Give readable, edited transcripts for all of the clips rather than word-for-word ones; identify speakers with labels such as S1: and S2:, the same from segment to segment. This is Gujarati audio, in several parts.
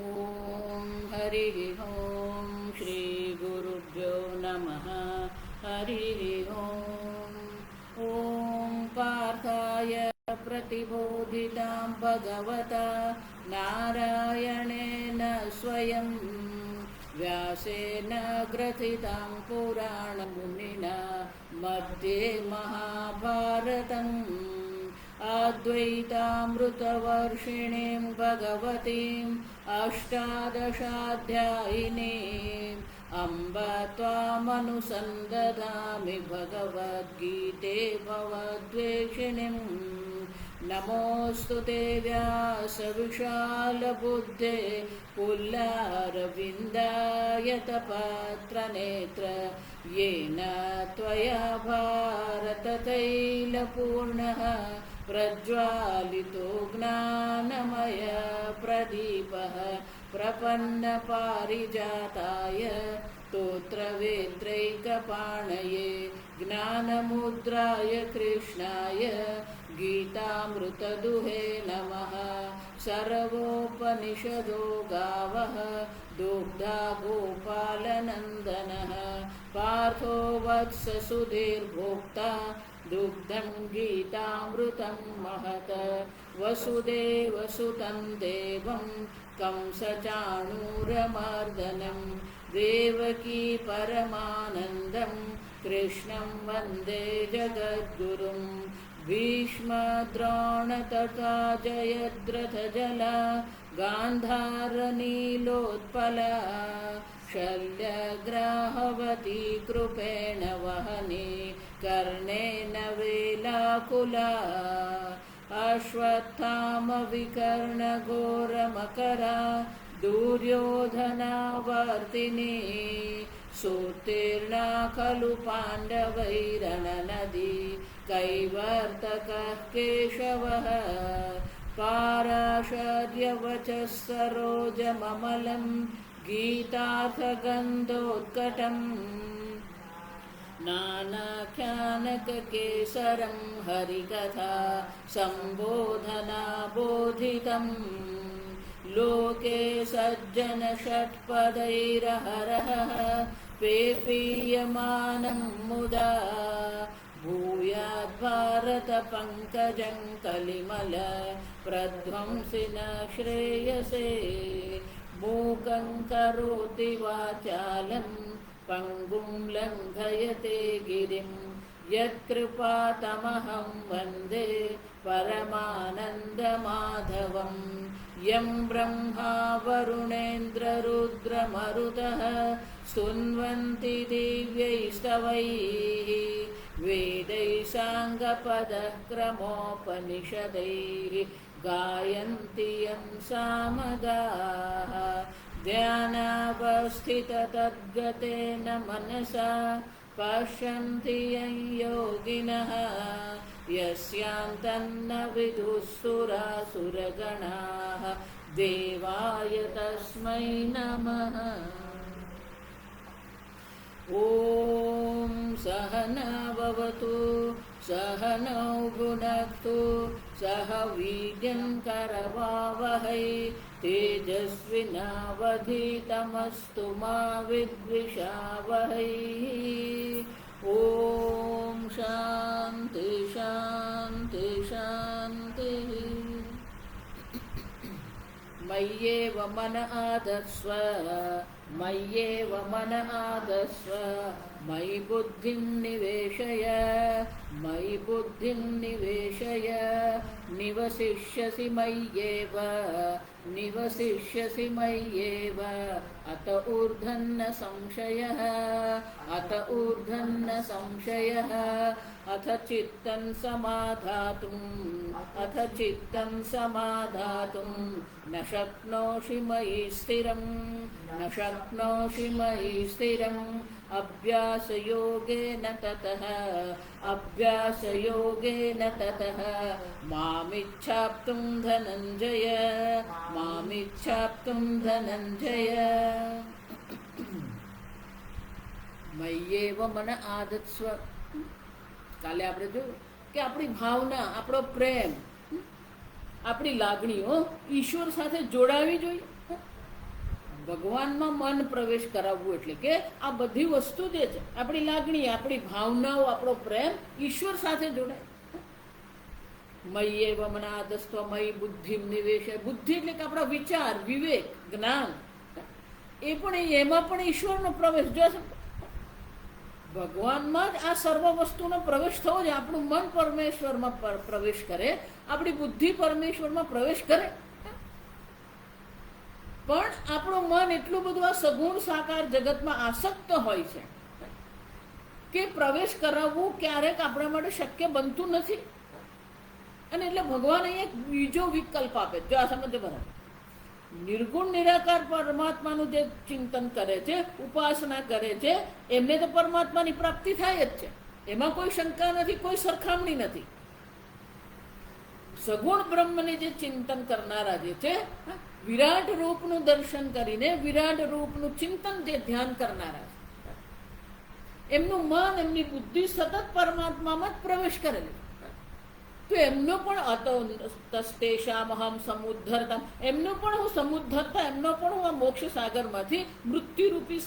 S1: ॐ हरिः ॐ श्रीगुरुभ्यो नमः। हरिः ॐ पार्थाय प्रतिबोधितां भगवता नारायणेन स्वयं व्यासेन ग्रथितां पुराणमुनिना मध्ये महाभारतम् अद्वैतामृतवर्षिणीं भगवतीम् अष्टादशाध्यायिनीम् अम्ब त्वामनुसन्दधामि भगवद्गीते भवद्वेषिणीम्। नमोऽस्तु ते व्यासविशालबुद्धे पुल्लारविन्दायतपत्रनेत्र येन त्वया भारततैलपूर्णः प्रज्वालितो ज्ञानमय प्रदीपः प्रपन्नपारिजाताय स्तोत्रवेत्रैकपाणये ज्ञानमुद्राय कृष्णाय गीतामृतदुहे नमः। सर्वोपनिषदो गावः दुग्धा गोपालनन्दनः पार्थो वत्स सुधीर्भोक्ता दुग्धं गीतामृतं महत्। वसुदेवसुतं देवं कंसचाणूरमर्दनं देवकी परमानन्दं कृष्णं वन्दे जगद्गुरुं। भीष्मद्रोण तथा जयद्रथजला गान्धारनीलोत्पला शल्यग्राहवती कृपेण वहने कर्णेन वेलाकुला अश्वत्थामविकर्णघोरमकरा दुर्योधनावर्तिनी सोत्तीर्णा खलु पाण्डवैरणनदी कैवर्तकः केशवः पाराशर्यवचः सरोजममलं गीतार्थगन्धोत्कटम् नानाख्यानककेसरं हरिकथा सम्बोधना बोधितम्। लोके सज्जनषट्पदैरहरः पेपीयमानं मुदा भूयाद्भारतपङ्कजं कलिमल प्रध्वंसिन श्रेयसे। मूकं करोति वाचालं पङ्गुं लङ्घयते गिरिं यत्कृपातमहं वन्दे परमानन्दमाधवम्। यं ब्रह्मा वरुणेन्द्ररुद्रमरुतः स्तुन्वन्ति दिव्यैस्तवैः वेदैः साङ्गपदक्रमोपनिषदैः गायन्ति यं सामगाः। ध्यानावस्थिततद्गतेन मनसा पश्यन्ति यं योगिनः यस्यान्तन्न विदुःसुरासुरगणाः देवाय तस्मै नमः। ॐ सहना भवतु सहनौ भुनक्तु सह वीर्यं करवावहै तेजस्विनावधीतमस्तु मा विद्विषावहै। ॐ शान्ति शान्ति शान्तिः। मय्येव मन आदस्व मय्येव मन आदस्व मयि बुद्धिं निवेशय मयि बुद्धिं निवेशय निवसिष्यसि मय्येव निवसिष्यसि मय्येव अत ऊर्ध्वन्न संशयः अत ऊर्ध्वन्न संशयः। अथ चित्तं समाधातुं न शक्नोषि मयि स्थिरं न शक्नोषि मयि स्थिरम्। अभ्यासयोगेन ततः मामिच्छाप्तुं धनञ्जय मामिच्छाप्तुं धनञ्जय। मय्येव मन आदत्स्व કાલે આપણે જોયું કે આપણી ભાવના, આપણો પ્રેમ, આપણી લાગણીઓ ઈશ્વર સાથે જોડાવી જોઈએ. ભગવાનમાં મન પ્રવેશ કરાવવું એટલે કે આ બધી વસ્તુ જે છે, આપણી લાગણી, આપણી ભાવનાઓ, આપણો પ્રેમ ઈશ્વર સાથે જોડાય. મયી એવ મનાદસ્ત્વ મયી બુદ્ધિ નિવેશ. બુદ્ધિ એટલે કે આપણા વિચાર, વિવેક, જ્ઞાન, એ પણ એમાં પણ ઈશ્વરનો પ્રવેશ. જો ભગવાનમાં જ આ સર્વ વસ્તુનો પ્રવેશ થવો છે. આપણું મન પરમેશ્વરમાં પ્રવેશ કરે, આપણી બુદ્ધિ પરમેશ્વરમાં પ્રવેશ કરે. પણ આપણું મન એટલું બધું આ સગુણ સાકાર જગતમાં આસક્ત હોય છે કે પ્રવેશ કરાવવું ક્યારેક આપણા માટે શક્ય બનતું નથી. અને એટલે ભગવાન અહીંયા એક બીજો વિકલ્પ આપે. જો આ સમજે બરાબર, નિર્ગુણ નિરાકાર પરમાત્માનું જે ચિંતન કરે છે, ઉપાસના કરે છે, એમને તો પરમાત્માની પ્રાપ્તિ થાય જ છે. એમાં કોઈ શંકા નથી, કોઈ સરખામણી નથી. સગુણ બ્રહ્મને જે ચિંતન કરનારા જે છે, વિરાટ રૂપનું દર્શન કરીને વિરાટ રૂપનું ચિંતન જે ધ્યાન કરનારા છે, એમનું મન, એમની બુદ્ધિ સતત પરમાત્મામાં જ પ્રવેશ કરેલી. તો એમનો પણ તસ્તેષામહમ સમુદ્ધરતા, એમનો પણ હું સમુદ્ધરતા, એમનો પણ હું આ મોક્ષ સાગરમાંથી, મૃત્યુરૂપી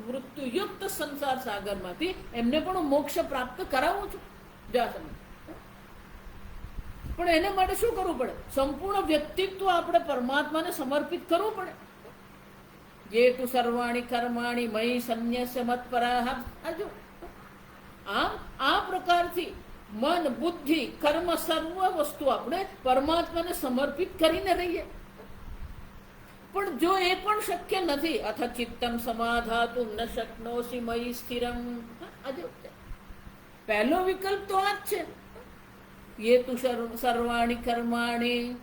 S1: મૃત્યુયુક્ત સંસાર સાગરમાંથી એમને પણ હું મોક્ષ પ્રાપ્ત કરાવું છું. પણ એને માટે શું કરવું પડે? સંપૂર્ણ વ્યક્તિત્વ આપણે પરમાત્માને સમર્પિત કરવું પડે. જે તું સર્વાણી કર્માણી મયી સંન્યસ્ય મત્પરાહ. આમ આ પ્રકારથી મન, બુદ્ધિ, કર્મ, સર્વ વસ્તુ આપણે પરમાત્માને સમર્પિત કરીને રહીએ. પણ જો એ પણ શક્ય નથી, અથ ચિત્તમ સમાધાતું ન શક્નોસી મયી સ્થિરમ. પહેલો વિકલ્પ તો આ જ છે, ये તું સર્વાણી કર્માણી.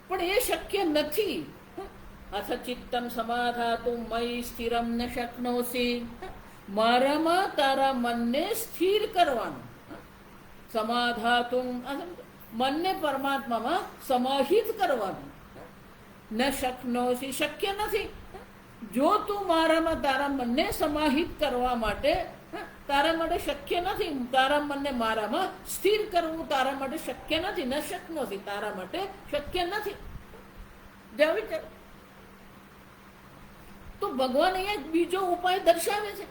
S1: પણ એ શક્ય નથી. અથ ચિત્તમ સમાધાતું મયી સ્થિરમ ન શક્નોસી. મારામાં તારા મનને સ્થિર કરવાનું, સમાધાતું, મનને પરમાત્મામાં સમાહિત કરવાનું. ન શક્નોસી, શક્ય નથી. જો તું મારામાં તારા મનને સમાહિત કરવા માટે, તારા માટે શક્ય નથી. તારા મનને મારામાં સ્થિર કરવું તારા માટે શક્ય નથી. ન શક્નોસી, તારા માટે શક્ય નથી. તો ભગવાન અહીંયા બીજો ઉપાય દર્શાવે છે.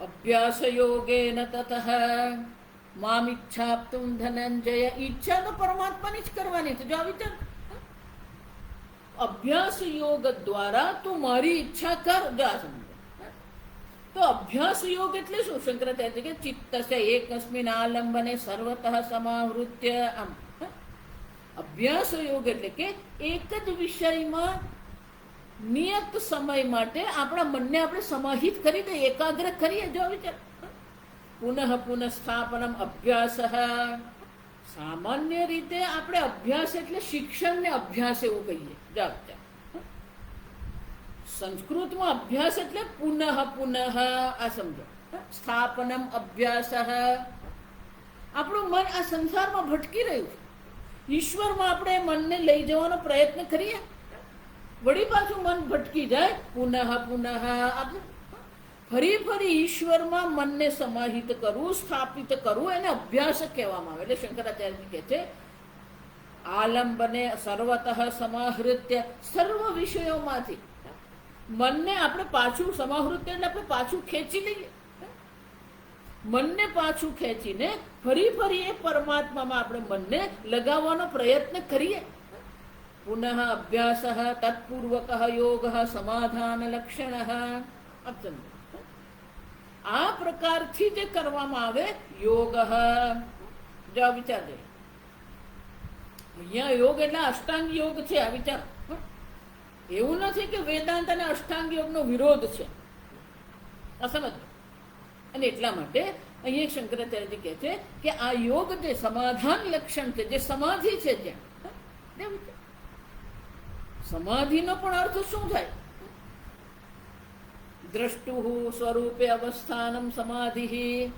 S1: અભ્યાસ યોગેન તતઃ મામ ઈચ્છાપ્તુમ ધનંજય. ઈચ્છા તો પરમાત્માની જ કરવાની છે. જો વિચાર, અભ્યાસ યોગ દ્વારા તું મારી ઈચ્છા કર. તો અભ્યાસ યોગ એટલે શું? શંકરાચાર્ય કે ચિત્તસ્ય એકસ્મિન આલંબને સર્વતઃ સમાવૃત્ય. આમ અભ્યાસ યોગ એટલે કે એક જ વિષયમાં નિયત સમય માટે આપણા મનને આપણે સમાહિત કરી દઈએ, એકાગ્ર કરીએ. જો વિચાર, પુનઃ પુનઃ સ્થાપનમ અભ્યાસ. સામાન્ય રીતે આપણે અભ્યાસ એટલે શિક્ષણને અભ્યાસ એવું કહીએ. સંસ્કૃતમાં અભ્યાસ એટલે પુનઃ પુનઃ. આ સમજો, સ્થાપનમ અભ્યાસ. આપણું મન આ સંસારમાં ભટકી રહ્યું છે. ઈશ્વરમાં આપણે મનને લઈ જવાનો પ્રયત્ન કરીએ, વળી પાછું મન ભટકી જાય. પુનઃ પુનઃ ફરી ફરી ઈશ્વરમાં મનને સમાહિત કરવું, સ્થાપિત કરવું, એને અભ્યાસ કહેવામાં આવે. એટલે શંકરાચાર્ય કહે છે આલંબને સર્વતઃ સમાહૃત્ય. સર્વ વિષયોમાંથી મનને આપણે પાછું, સમાહૃત્ય એટલે આપણે પાછું ખેંચી લઈએ. મનને પાછું ખેંચીને ફરી ફરી એ પરમાત્મામાં આપણે મનને લગાવવાનો પ્રયત્ન કરીએ. પુનઃ અભ્યાસ તત્પૂર્વક યોગ સમાધાન લક્ષણ. આ પ્રકારથી જે કરવામાં આવે યોગ. જો વિચારજો, અહીંયા યોગ એટલે અષ્ટાંગ યોગ છે. આ વિચાર, એવું નથી કે વેદાંત અને અષ્ટાંગ યોગનો વિરોધ છે. આ સમજ. અને એટલા માટે અહીંયા શંકરાચાર્યજી કહે છે કે આ યોગ જે સમાધાન લક્ષણ છે, જે સમાધિ છે, જ્યાં સમાધિનો પણ અર્થ શું થાય? દ્રષ્ટુ સ્વરૂપે અવસ્થાનમ સમાધિ.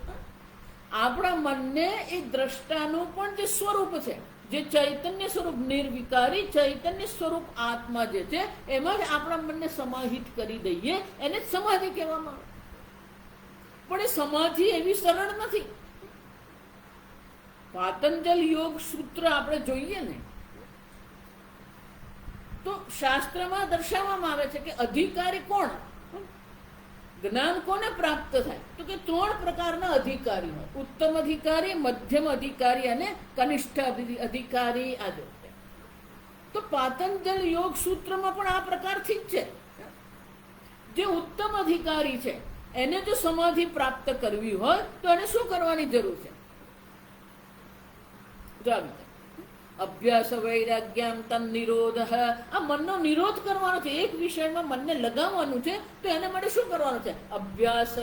S1: આપણા મનને એ દ્રષ્ટાનું પણ જે સ્વરૂપ છે, જે ચૈતન્ય સ્વરૂપ, નિર્વિકારી ચૈતન્ય સ્વરૂપ આત્મા જે છે, એમાં જ આપણા મનને સમાહિત કરી દઈએ, એને જ સમાધિ કહેવામાં આવે. પણ એ સમાધિ એવી સરળ નથી. પાતંજલ યોગ સૂત્ર આપણે જોઈએ ને, તો શાસ્ત્રમાં દર્શાવવામાં આવે છે કે અધિકારી કોણ, જ્ઞાન કોને પ્રાપ્ત થાય? તો કે 3 પ્રકારના અધિકારી હોય: ઉત્તમ અધિકારી, મધ્યમ અધિકારી અને કનિષ્ઠ અધિકારી. આ તો પાતંજલ યોગ સૂત્રમાં પણ આ પ્રકારથી જ છે. જે ઉત્તમ અધિકારી છે એને જો સમાધિ પ્રાપ્ત કરવી હોય તો એને શું કરવાની જરૂર છે? જો અભ્યાસ વૈરાગ્યમ તન નિરોધ. આ મનનો નિરોધ કરવાનો છે, એક વિષયમાં મનને લગાવવાનું છે. તો એના માટે શું કરવાનું છે? અભ્યાસ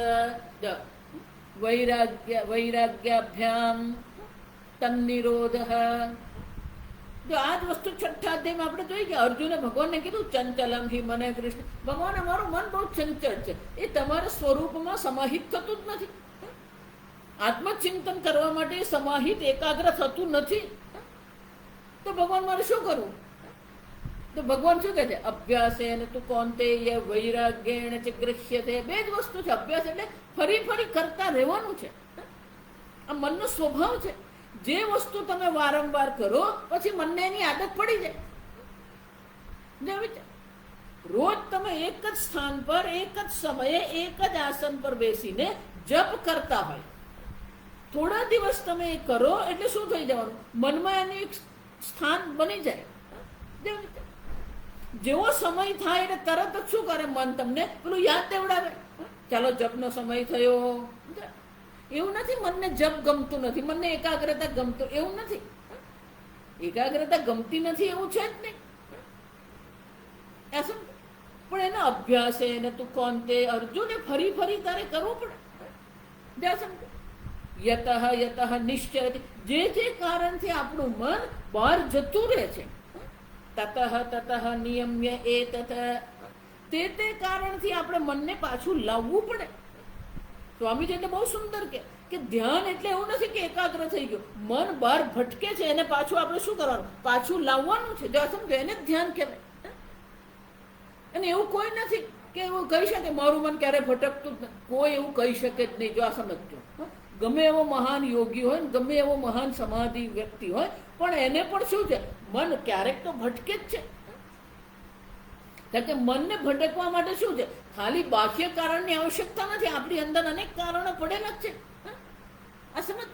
S1: વૈરાગ્યાભ્યામ તન નિરોધ. જો આ જ વસ્તુ 6ઠ્ઠા અધ્યાયમાં આપણે જોઈએ કે અર્જુને ભગવાનને કીધું ચંચલમ હિ મને કૃષ્ણ. ભગવાન, અમારું મન બહુ ચંચળ છે, એ તમારા સ્વરૂપમાં સમાહિત થતું જ નથી. આત્મચિંતન કરવા માટે સમાહિત એકાગ્ર થતું નથી. તો ભગવાન મારે શું કરવું? તો ભગવાન શું કહે છે? અભ્યાસેન તુ કૌંતેય વૈરાગ્યેણ ચ ગૃહ્યતે. 2 જ વસ્તુ છે. અભ્યાસ એટલે ફરી ફરી કરતા રહેવાનું છે. આ મનનો સ્વભાવ છે. જે વસ્તુ તમે વારંવાર કરો પછી મનને એની આદત પડી જાય. રોજ તમે એક જ સ્થાન પર, એક જ સમયે, એક જ આસન પર બેસીને જપ કરતા હોય, થોડા દિવસ તમે એ કરો એટલે શું થઈ જવાનું? મનમાં એનું એક સ્થાન બની જાય. જેવો સમય થાય એટલે તરત જ શું કરે? મન તમને પેલું યાદ દેવડાવે, ચાલો જપનો સમય થયો. એવું નથી મનને જપ ગમતું નથી, મનને એકાગ્રતા ગમતું, એવું નથી. એકાગ્રતા ગમતી નથી એવું છે જ નહીં. પણ એના અભ્યાસ એને તું કોંતે અર્જુને ફરી ફરી તારે કરવું પડે. યતઃ યતઃ નિશ્ચય. જે કારણથી આપણું મન બહાર જતું રહે છે, તતઃ તતઃ નિયમ્ય એતત. તે કારણથી આપણે મનને પાછું લાવવું પડે. સ્વામીજી એટલે બહુ સુંદર કે ધ્યાન એટલે એવું નથી કે એકાગ્ર થઈ ગયું, મન બહાર ભટકે છે એને પાછું આપણે શું કરવાનું? પાછું લાવવાનું છે. જો સમજો એને જ ધ્યાન કહેવાય. અને એવું કોઈ નથી કે એવું કહી શકે મારું મન ક્યારે ભટકતું જ નથી. કોઈ એવું કહી શકે જ નહીં. જો આ સમજજો, ગમે એવો મહાન યોગી હોય ને ગમે એવો મહાન સમાધિ વ્યક્તિ હોય, પણ એને પણ શું છે? મન ક્યારેક તો ભટકે જ છે. કારણ કે મનને ભટકવા માટે શું છે? ખાલી બાહ્ય કારણની આવશ્યકતા નથી. આપણી અંદર અનેક કારણો પડેલા જ છે. આ સમજ.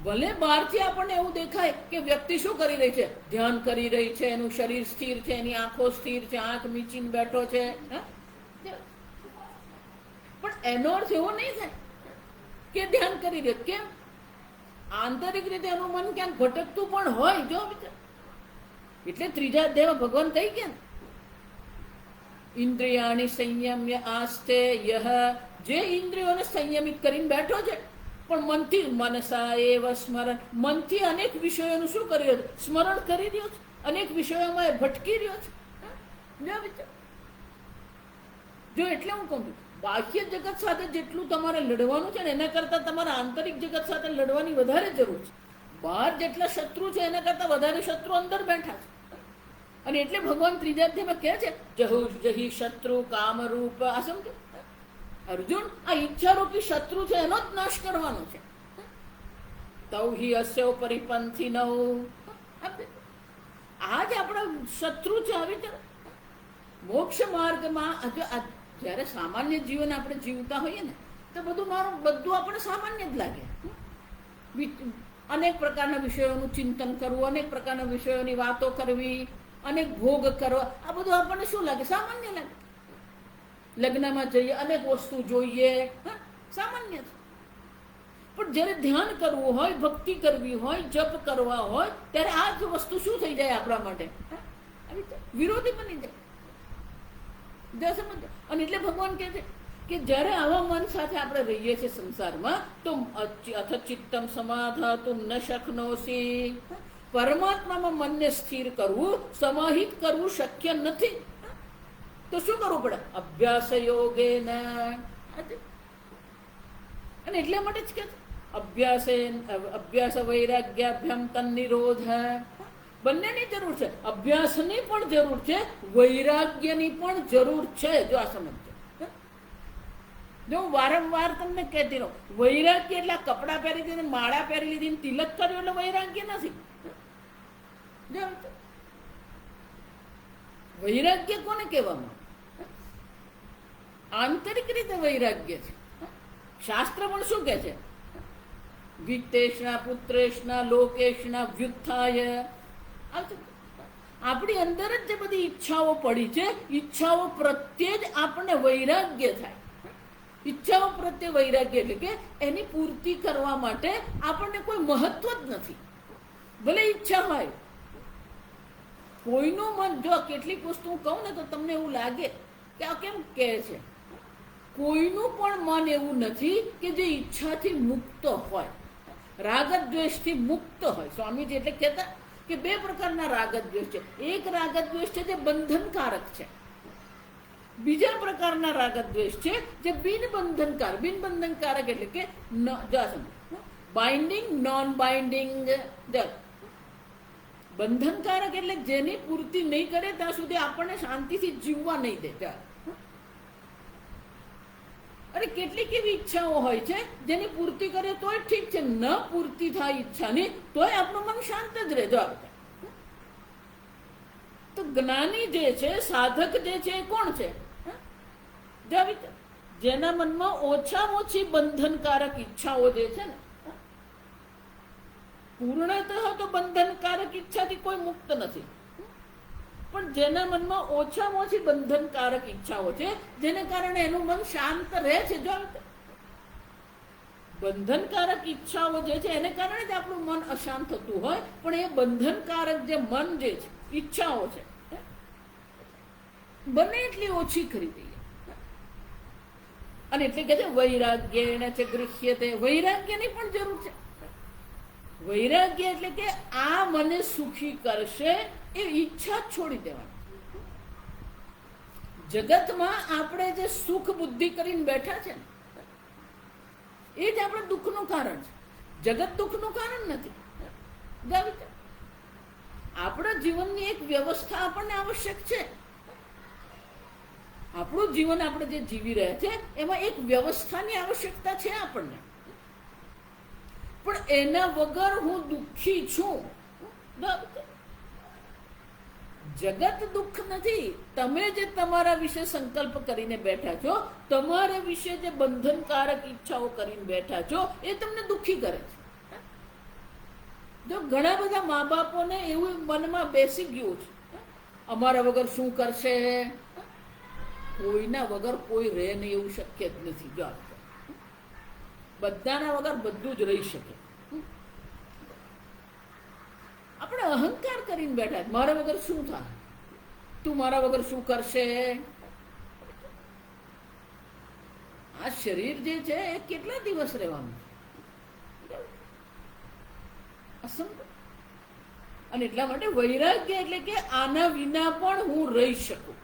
S1: ભલે બહારથી આપણને એવું દેખાય કે વ્યક્તિ શું કરી રહી છે? ધ્યાન કરી રહી છે, એનું શરીર સ્થિર છે, એની આંખો સ્થિર છે, આંખ મીચીને બેઠો છે, પણ એનો અર્થ એવો નહીં થાય કે ધ્યાન કરી રહ્યો. કેમ? આંતરિક રીતે એનું મન ક્યાંક ભટકતું પણ હોય. જો એટલે 3જા અધ્યાયમાં ભગવાન કહી ગયા, ઇન્દ્રિયાણી સંયમ્ય આસ્તે યહ. જે ઇન્દ્રિયોને સંયમિત કરીને બેઠો છે, પણ મનથી મનસા એવ સ્મરણ, મનથી અનેક વિષયોનું શું કરી રહ્યો છે? સ્મરણ કરી રહ્યો છે. અનેક વિષયોમાં એ ભટકી રહ્યો છે. જો એટલે હું કહું છું, બાહ્ય જગત સાથે જેટલું તમારે લડવાનું છે ને એના કરતાં તમારા આંતરિક જગત સાથે લડવાની વધારે જરૂર છે. બહાર જેટલા શત્રુ છે એના કરતાં વધારે શત્રુ અંદર બેઠા છે. અને એટલે ભગવાન 3જા અધ્યાયમાં કહે છે જહી શત્રુ કામરૂપ. આ સમજો અર્જુન, આ ઈચ્છારૂપી શત્રુ છે એનો જ નાશ કરવાનો છે. તૌહી અસ્યો પરિપંથી નવ. આ જ આપણા શત્રુ છે. આવી રીતે મોક્ષ માર્ગમાં જ્યારે સામાન્ય જીવન આપણે જીવતા હોઈએ ને તો બધું આપણે સામાન્ય જ લાગે. અનેક પ્રકારના વિષયોનું ચિંતન કરવું, અનેક પ્રકારના વિષયોની વાતો કરવી, અનેક ભોગ કરવા, આ બધું આપણને શું લાગે? સામાન્ય લાગે. લગ્નમાં જઈએ, અનેક વસ્તુ જોઈએ, સામાન્ય છે. પણ જ્યારે ધ્યાન કરવું હોય, ભક્તિ કરવી હોય, જપ કરવા હોય, ત્યારે આ જ વસ્તુ શું થઈ જાય આપણા માટે? વિરોધી બની જાય. અને એટલે ભગવાન કહે છે કે જ્યારે આવા મન સાથે આપણે રહીએ છીએ સંસારમાં તો અથ ચિત્તમ સમાધાતુમ ન શક્નોસી. પરમાત્મામાં મનને સ્થિર કરવું, સમાહિત કરવું શક્ય નથી. તો શું કરવું પડે? અભ્યાસ યોગેન. અને એટલા માટે જ કે અભ્યાસ વૈરાગ્યાભ્યામ તન નિરોધ. બંનેની જરૂર છે. અભ્યાસની પણ જરૂર છે, વૈરાગ્યની પણ જરૂર છે. જો આ સમજજો. જો હું વારંવાર તમને કહેતી રહું, વૈરાગ્ય એટલે કપડાં પહેરી દીધી, માળા પહેરી લીધી, તિલક કર્યો એટલે વૈરાગ્ય નથી. વૈરાગ્ય કોને કહેવામાં? આંતરિક રીતે વૈરાગ્ય છે. શાસ્ત્ર પણ શું કહે છે? વિત્તેષણા પુત્રેષણા લોકેષણા વ્યુત્થાય. આપણી અંદર જ જે બધી ઈચ્છાઓ પડી છે, ઈચ્છાઓ પ્રત્યે જ આપણને વૈરાગ્ય થાય. ઈચ્છાઓ પ્રત્યે વૈરાગ્ય એટલે કે એની પૂર્તિ કરવા માટે આપણને કોઈ મહત્વ જ નથી. ભલે ઈચ્છા હોય. કોઈનું મન, જો કેટલીક વસ્તુ હું કહું ને તો તમને એવું લાગે કે આ કેમ કહે છે. કોઈનું પણ મન એવું નથી કે જે ઈચ્છાથી મુક્ત હોય, રાગદ્વેષથી મુક્ત હોય. સ્વામીજી એટલે કહેતા કે બે પ્રકારના રાગદ્વેષ છે. એક રાગદ્વેષ છે જે બંધનકારક છે, બીજા પ્રકારના રાગદ્વેષ છે જે બિનબંધનકારક. બિનબંધનકારક એટલે કે બાઇન્ડિંગ, નોન બાઇન્ડિંગ. બંધનકારક એટલે જેની પૂર્તિ નહીં કરે ત્યાં સુધી આપણને શાંતિથી જીવવા નહીં દે. અરે કેટલીક એવી ઈચ્છાઓ હોય છે જેની પૂર્તિ કરે તોય ઠીક છે, ન પૂર્તિ થાય ઈચ્છાની તોય આપણું મન શાંત જ રહે. તો જ્ઞાની જે છે, સાધક જે છે એ કોણ છે? જેના મનમાં ઓછામાં ઓછી બંધનકારક ઈચ્છાઓ જે છે ને, પૂર્ણતઃ તો બંધનકારક ઈચ્છાથી કોઈ મુક્ત નથી, પણ જેના મનમાં ઓછામાં ઓછી બંધનકારક ઈચ્છાઓ છે, જેને કારણે એનું મન શાંત રહે છે. જો બંધનકારક ઈચ્છાઓ જે છે એને કારણે જ આપણું મન અશાંત થતું હોય, પણ એ બંધનકારક જે મન જે છે, ઈચ્છાઓ છે, બને એટલી ઓછી કરી દઈએ. અને એટલે કે છે વૈરાગ્ય છે ગૃહ્યતે. વૈરાગ્યની પણ જરૂર છે. વૈરાગ્ય એટલે કે આ મને સુખી કરશે એ ઈચ્છા છોડી દેવાની. જગતમાં આપણે જે સુખ બુદ્ધિ કરીને બેઠા છે ને, એ જ આપણે દુઃખનું કારણ છે. જગત દુઃખનું કારણ નથી. આપણા જીવનની એક વ્યવસ્થા આપણને આવશ્યક છે. આપણું જીવન આપણે જે જીવી રહ્યા છે એમાં એક વ્યવસ્થાની આવશ્યકતા છે આપણને. પણ એના વગર હું દુઃખી છું. જગત દુઃખ નથી. તમે જે તમારા વિશે સંકલ્પ કરીને બેઠા છો, તમારા વિશે જે બંધનકારક ઈચ્છાઓ કરીને બેઠા છો, એ તમને દુઃખી કરે છે. જો ઘણા બધા મા બાપોને એવું મનમાં બેસી ગયું છે, અમારા વગર શું કરશે? કોઈના વગર કોઈ રહે નહીં એવું શક્ય જ નથી. જો બધાના વગર બધું જ રહી શકે. આપણે અહંકાર કરીને બેઠા, મારા વગર શું થાય? તું મારા વગર શું કરશે? આ શરીર જે છે એ કેટલા દિવસ રહેવાનું? અને એટલા માટે વૈરાગ્ય એટલે કે આના વિના પણ હું રહી શકું.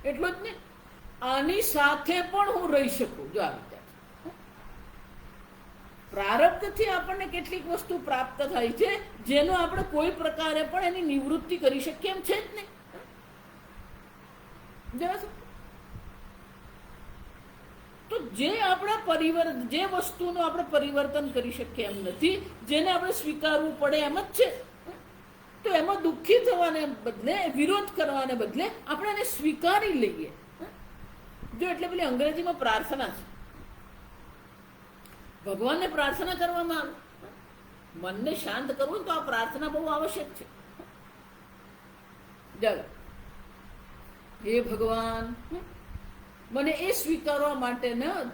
S1: એટલું જ નહીં, આની સાથે પણ હું રહી શકું. જો આવી પ્રારબ્ધથી આપણને કેટલીક વસ્તુ પ્રાપ્ત થાય છે જેનો આપણે કોઈ પ્રકારે પણ એની નિવૃત્તિ કરી શકીએ એમ છે જ નહીં. તો જે આપણા જે વસ્તુનું આપણે પરિવર્તન કરી શકીએ એમ નથી, જેને આપણે સ્વીકારવું પડે એમ જ છે. તો એમાં દુઃખી થવાને બદલે, વિરોધ કરવાને બદલે આપણે એને સ્વીકારી લઈએ. જો એટલે પેલી અંગ્રેજીમાં પ્રાર્થના છે. ભગવાનને પ્રાર્થના કરવામાં આવે, મનને શાંત કરવું તો આ પ્રાર્થના બહુ આવશ્યક છે. હે ભગવાન, મને એ સ્વીકારવા માટે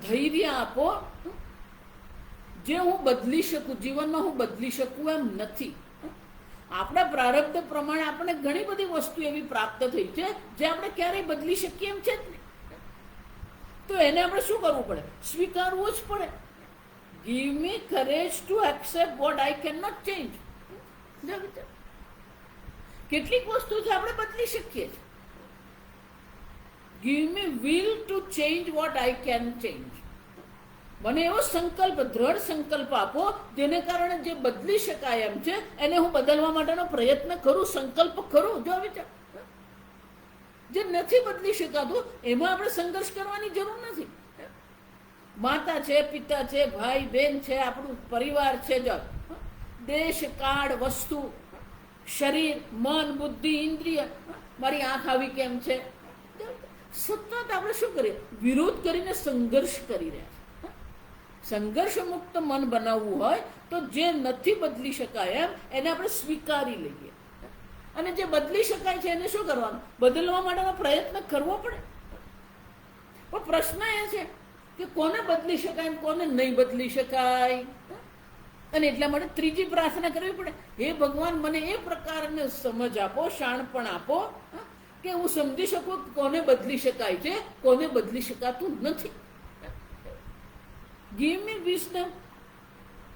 S1: ધૈર્ય આપો જે હું બદલી શકું. જીવનમાં હું બદલી શકું એમ નથી. આપણા પ્રારબ્ધ પ્રમાણે આપણે ઘણી બધી વસ્તુ એવી પ્રાપ્ત થઈ છે જે આપણે ક્યારેય બદલી શકીએ એમ છે જ નહીં. તો એને આપણે શું કરવું પડે? સ્વીકારવું જ પડે. Give me courage to accept what I cannot change. કેટલીક વસ્તુ છે આપણે બદલી શકીએ. Give me will to change what I can change. મને એવો સંકલ્પ, દ્રઢ સંકલ્પ આપો જેને કારણે જે બદલી શકાય એમ છે એને હું બદલવા માટેનો પ્રયત્ન કરું, સંકલ્પ કરું. જો વિચાર, જે નથી બદલી શકાતું એમાં આપણે સંઘર્ષ કરવાની જરૂર નથી. માતા છે, પિતા છે, ભાઈ બહેન છે, આપણું પરિવાર છે, જો દેશ, કાળ, વસ્તુ, શરીર, મન, બુદ્ધિ, ઇન્દ્રિય, મારી આંખ આવી કેમ છે, સતત આપણે શું કરીએ? વિરોધ કરીને સંઘર્ષ કરી રહ્યા છે. સંઘર્ષ મુક્ત મન બનાવવું હોય તો જે નથી બદલી શકાય એમ એને આપણે સ્વીકારી લઈએ, અને જે બદલી શકાય છે એને શું કરવાનું? બદલવા માટેનો પ્રયત્ન કરવો પડે. પણ પ્રશ્ન એ છે કે કોને બદલી શકાય, કોને નહીં બદલી શકાય. અને એટલા માટે ત્રીજી પ્રાર્થના કરવી પડે, હે ભગવાન, મને એ પ્રકારને સમજ આપો, શાણપણ આપો કે હું સમજી શકું કોને બદલી શકાય છે, કોને બદલી શકાતું નથી. Give me wisdom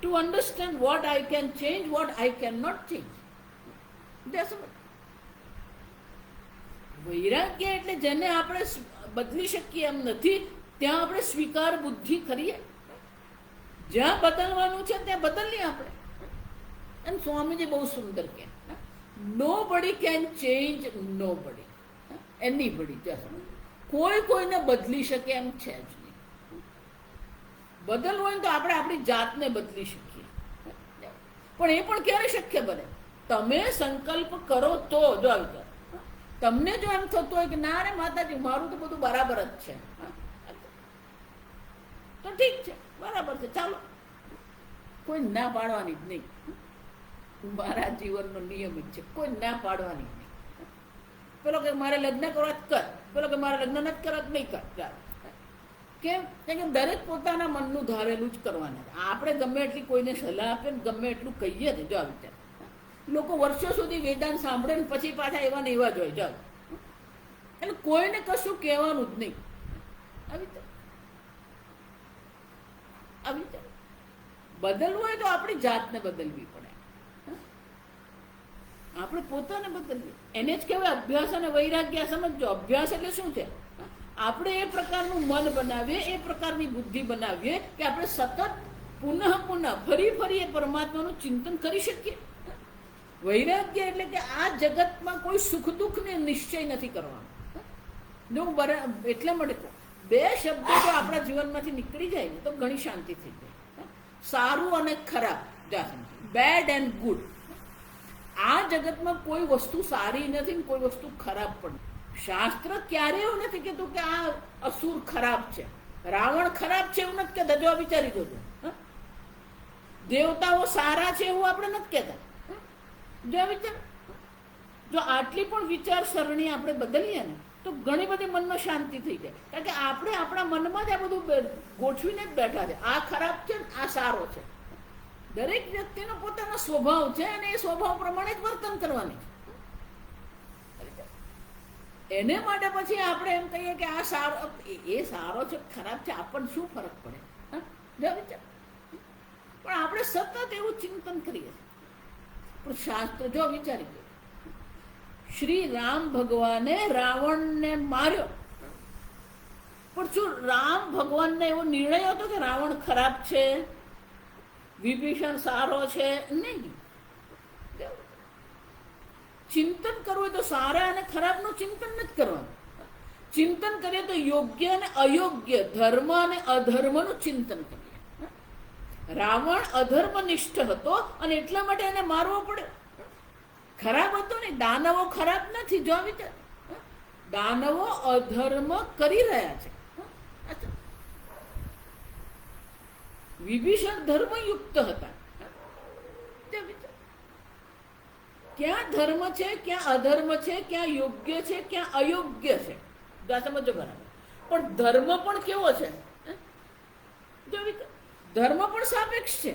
S1: to understand what I can change, what I cannot change. વૈરાગ્ય એટલે જેને આપણે બદલી શકીએ એમ નથી, ત્યાં આપણે સ્વીકાર બુદ્ધિ કરીએ. જ્યાં બદલવાનું છે ત્યાં બદલીએ આપણે. અને સ્વામીજી બહુ સુંદર કહે, nobody can change nobody, anybody. કોઈ કોઈને બદલી શકે એમ છે જ નહીં. બદલવું હોય તો આપણે આપણી જાતને બદલી શકીએ, પણ એ પણ ક્યારે શક્ય બને? તમે સંકલ્પ કરો તો. જો આવી તમને જો એમ થતું હોય કે ના રે માતાજી, મારું તો બધું બરાબર જ છે, તો ઠીક છે, બરાબર છે, ચાલો. કોઈ ના પાડવાની જ નહીં. મારા જીવનનો નિયમ જ છે, કોઈ ના પાડવાની જ નહીં. પેલો કે મારે લગ્ન કરવા જ કર, પેલો કે મારે લગ્ન નથી કરવા નહીં કર. કેમ? કે દરેક પોતાના મનનું ધારેલું જ કરવાના. આપણે ગમે એટલી કોઈને સલાહ આપે ને ગમે એટલું કહીએ ને, જો આવી લોકો વર્ષો સુધી વેદાંત સાંભળે ને પછી પાછા એવા ને એવા જ હોય. જાઓ, એટલે કોઈને કશું કહેવાનું જ નહીં. આવી આવી બદલવું હોય તો આપણી જાતને બદલવી પડે, આપણે પોતાને બદલવી. એને જ કહેવાય અભ્યાસ અને વૈરાગ્ય. સમજો, અભ્યાસ એટલે શું છે? આપણે એ પ્રકારનું મન બનાવીએ, એ પ્રકારની બુદ્ધિ બનાવીએ કે આપણે સતત પુનઃ ફરી ફરી એ પરમાત્માનું ચિંતન કરી શકીએ. વૈરાગ્ય એટલે કે આ જગતમાં કોઈ સુખ દુઃખને નિશ્ચય નથી કરવાનો. જો એટલા માટે બે શબ્દો જો આપણા જીવનમાંથી નીકળી જાય ને તો ઘણી શાંતિ થઈ જાય. સારું અને ખરાબ, બેડ એન્ડ ગુડ. આ જગતમાં કોઈ વસ્તુ સારી નથી, કોઈ વસ્તુ ખરાબ પણ. શાસ્ત્ર ક્યારે એવું નથી કહેતું કે આ અસુર ખરાબ છે, રાવણ ખરાબ છે એવું નથી કહેતા. જો વિચારી જોજો, દેવતાઓ સારા છે એવું આપણે નથી કહેતા. જો વિચાર, જો આટલી પણ વિચારસરણી આપણે બદલીએ ને તો ઘણી બધી મનમાં શાંતિ થઈ જાય. કારણ કે આપણે આપણા મનમાં જ આ બધું ગોઠવીને જ બેઠા છે. આ ખરાબ છે, આ સારો છે. દરેક વ્યક્તિનો પોતાનો સ્વભાવ છે અને એ સ્વભાવ પ્રમાણે જ વર્તન કરવાની છે. એને માટે પછી આપણે એમ કહીએ કે આ સારો, એ સારો છે, ખરાબ છે, આપણને શું ફરક પડે? પણ આપણે સતત એવું ચિંતન કરીએ. પણ શાસ્ત્ર જો વિચારી ગયો, શ્રી રામ ભગવાને રાવણને માર્યો, પણ શું રામ ભગવાનને એવો નિર્ણય હતો કે રાવણ ખરાબ છે, વિભીષણ સારો છે? નહીં. ચિંતન કરવું તો સારા અને ખરાબનું ચિંતન નથી કરવાનું. ચિંતન કરીએ તો યોગ્ય અને અયોગ્ય, ધર્મ અને અધર્મનું ચિંતન કરીએ. રાવણ અધર્મનિષ્ઠ હતો અને એટલા માટે એને મારવો પડ્યો. ખરાબ હતો ને, દાનવો ખરાબ નથી. જો વિચાર, દાનવો અધર્મ કરી રહ્યા છે. વિભીષણ ધર્મયુક્ત હતા. ક્યાં ધર્મ છે, ક્યાં અધર્મ છે, ક્યાં યોગ્ય છે, ક્યાં અયોગ્ય છે, સમજો બરાબર. પણ ધર્મ પણ કેવો છે? ધર્મ પણ સાપેક્ષ છે.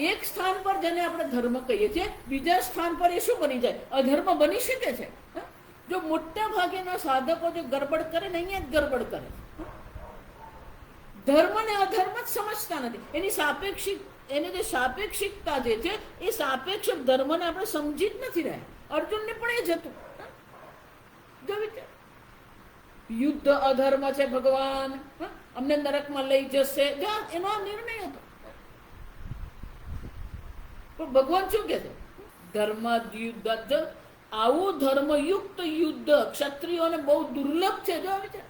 S1: એક સ્થાન પર જેને આપણે ધર્મ કહીએ છીએ, બીજા સ્થાન પર એ શું બની જાય? અધર્મ બની શકે છે. જો મોટા ભાગેના સાધકો જો ગરબડ કરે ને, અહીંયા જ ગરબડ કરે. ધર્મ ને અધર્મ જ સમજતા નથી. એની સાપેક્ષિક, એની જે સાપેક્ષિકતા જે છે એ સાપેક્ષ ધર્મને આપણે સમજી જ નથી રહ્યા. અર્જુનને પણ એ જ હતું. યુદ્ધ અધર્મ છે, ભગવાન અમને નરકમાં લઈ જશે, એનો આ નિર્ણય હતો. પણ ભગવાન શું કે છે? ધર્મ યુદ્ધ, આવું ધર્મયુક્ત યુદ્ધ ક્ષત્રિયોને બહુ દુર્લભ છે. જો વિચાર,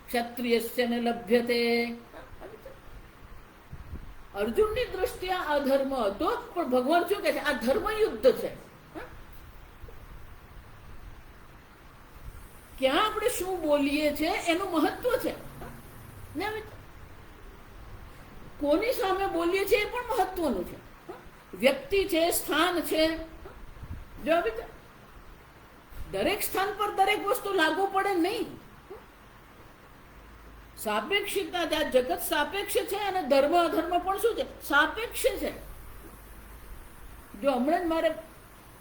S1: ક્ષત્રિયસ્ય ને લભ્યતે. અર્જુનની દ્રષ્ટિએ આ અધર્મ હતો, પણ ભગવાન શું કહે છે? આ ધર્મયુદ્ધ છે. ક્યાં આપણે શું બોલીએ છીએ એનું મહત્વ છે ને. કોની સામે બોલીએ છીએ એ પણ મહત્વનું છે. વ્યક્તિ છે, સ્થાન છે. જો દરેક સ્થાન પર દરેક વસ્તુ લાગુ પડે નહીં. સાપેક્ષિકતા, જગત સાપેક્ષ છે અને ધર્મ અધર્મ પણ શું છે? સાપેક્ષ છે. જો હમણાં જ મારે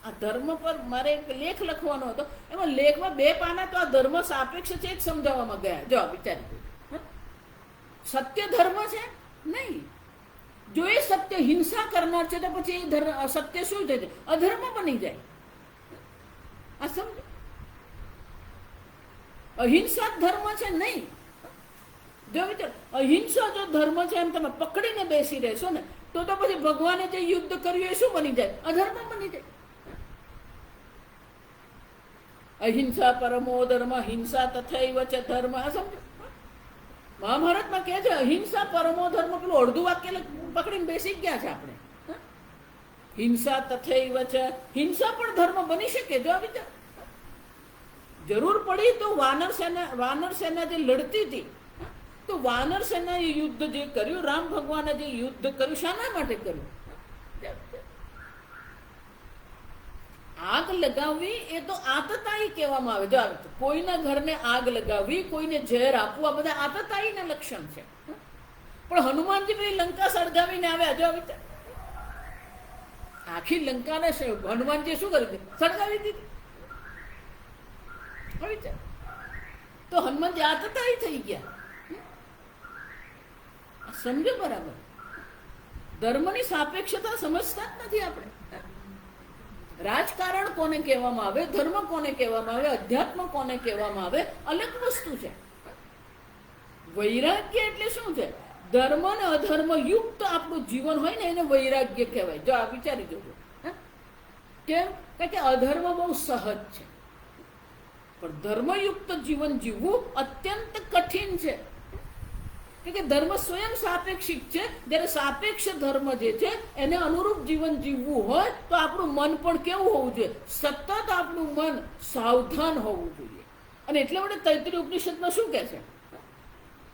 S1: આ ધર્મ પર મારે એક લેખ લખવાનો હતો, એમાં લેખમાં 2 પાના તો આ ધર્મ સાપેક્ષ છે જ સમજાવવામાં ગયા. જો વિચારી, સત્ય ધર્મ છે નહીં. જો એ સત્ય હિંસા કરનાર છે તો પછી એ સત્ય શું છે? અધર્મ બની જાય. આ સમજો, અહિંસા ધર્મ છે નહીં. જો વિચાર, અહિંસા જો ધર્મ છે એમ તમે પકડીને બેસી રહેશો ને તો પછી ભગવાને જે યુદ્ધ કર્યું એ શું બની જાય? અધર્મ બની જાય. અહિંસા પરમો ધર્મ, હિંસા તથૈવ ચ ધર્મ. આ સમજો, મહાભારતમાં કહે છે અહિંસા પરમો ધર્મ. પેલું અડધું વાક્ય પકડીને બેસી ગયા છે આપણે. હિંસા તથૈવ ચ, હિંસા પણ ધર્મ બની શકે. જો વિચાર, જરૂર પડી તો વાનર સેના જે લડતી હતી, તો વાનર સેનાએ યુદ્ધ જે કર્યું, રામ ભગવાને જે યુદ્ધ કર્યું, શાના માટે કર્યું? આગ લગાવવી એ તો આતતાઈ કહેવામાં આવે. જો કોઈના ઘરને આગ લગાવવી, કોઈને ઝેર આપવું, આ બધા આતતાઈના લક્ષણ છે. પણ હનુમાનજી ભાઈ લંકા સળગાવીને આવ્યા. જો આખી લંકાને હનુમાનજી શું કર્યું? સળગાવી દીધી. તો હનુમાનજી આતતાઈ થઈ ગયા. સમજો બરાબર? ધર્મની સાપેક્ષતા સમજતા જ નથી આપણે. રાજકારણ કોને કહેવામાં આવે, ધર્મ કોને કહેવામાં આવે, અધ્યાત્મ કોને કહેવામાં આવે, અલગ વસ્તુ છે. વૈરાગ્ય એટલે શું છે? ધર્મ અને અધર્મ યુક્ત આપણું જીવન હોય ને એને વૈરાગ્ય કહેવાય. જો આ વિચારી જોજો. કેમ? કારણ કે અધર્મ બહુ સહજ છે, પણ ધર્મયુક્ત જીવન જીવવું અત્યંત કઠિન છે. કે ધર્મ સ્વયં સાપેક્ષિક છે, જ્યારે સાપેક્ષ ધર્મ જે છે એને અનુરૂપ જીવન જીવવું હોય તો આપણું મન પણ કેવું હોવું જોઈએ? સતત આપણું મન સાવધાન હોવું જોઈએ. અને એટલે માટે તૈત્રીય ઉપનિષદમાં શું કહે છે?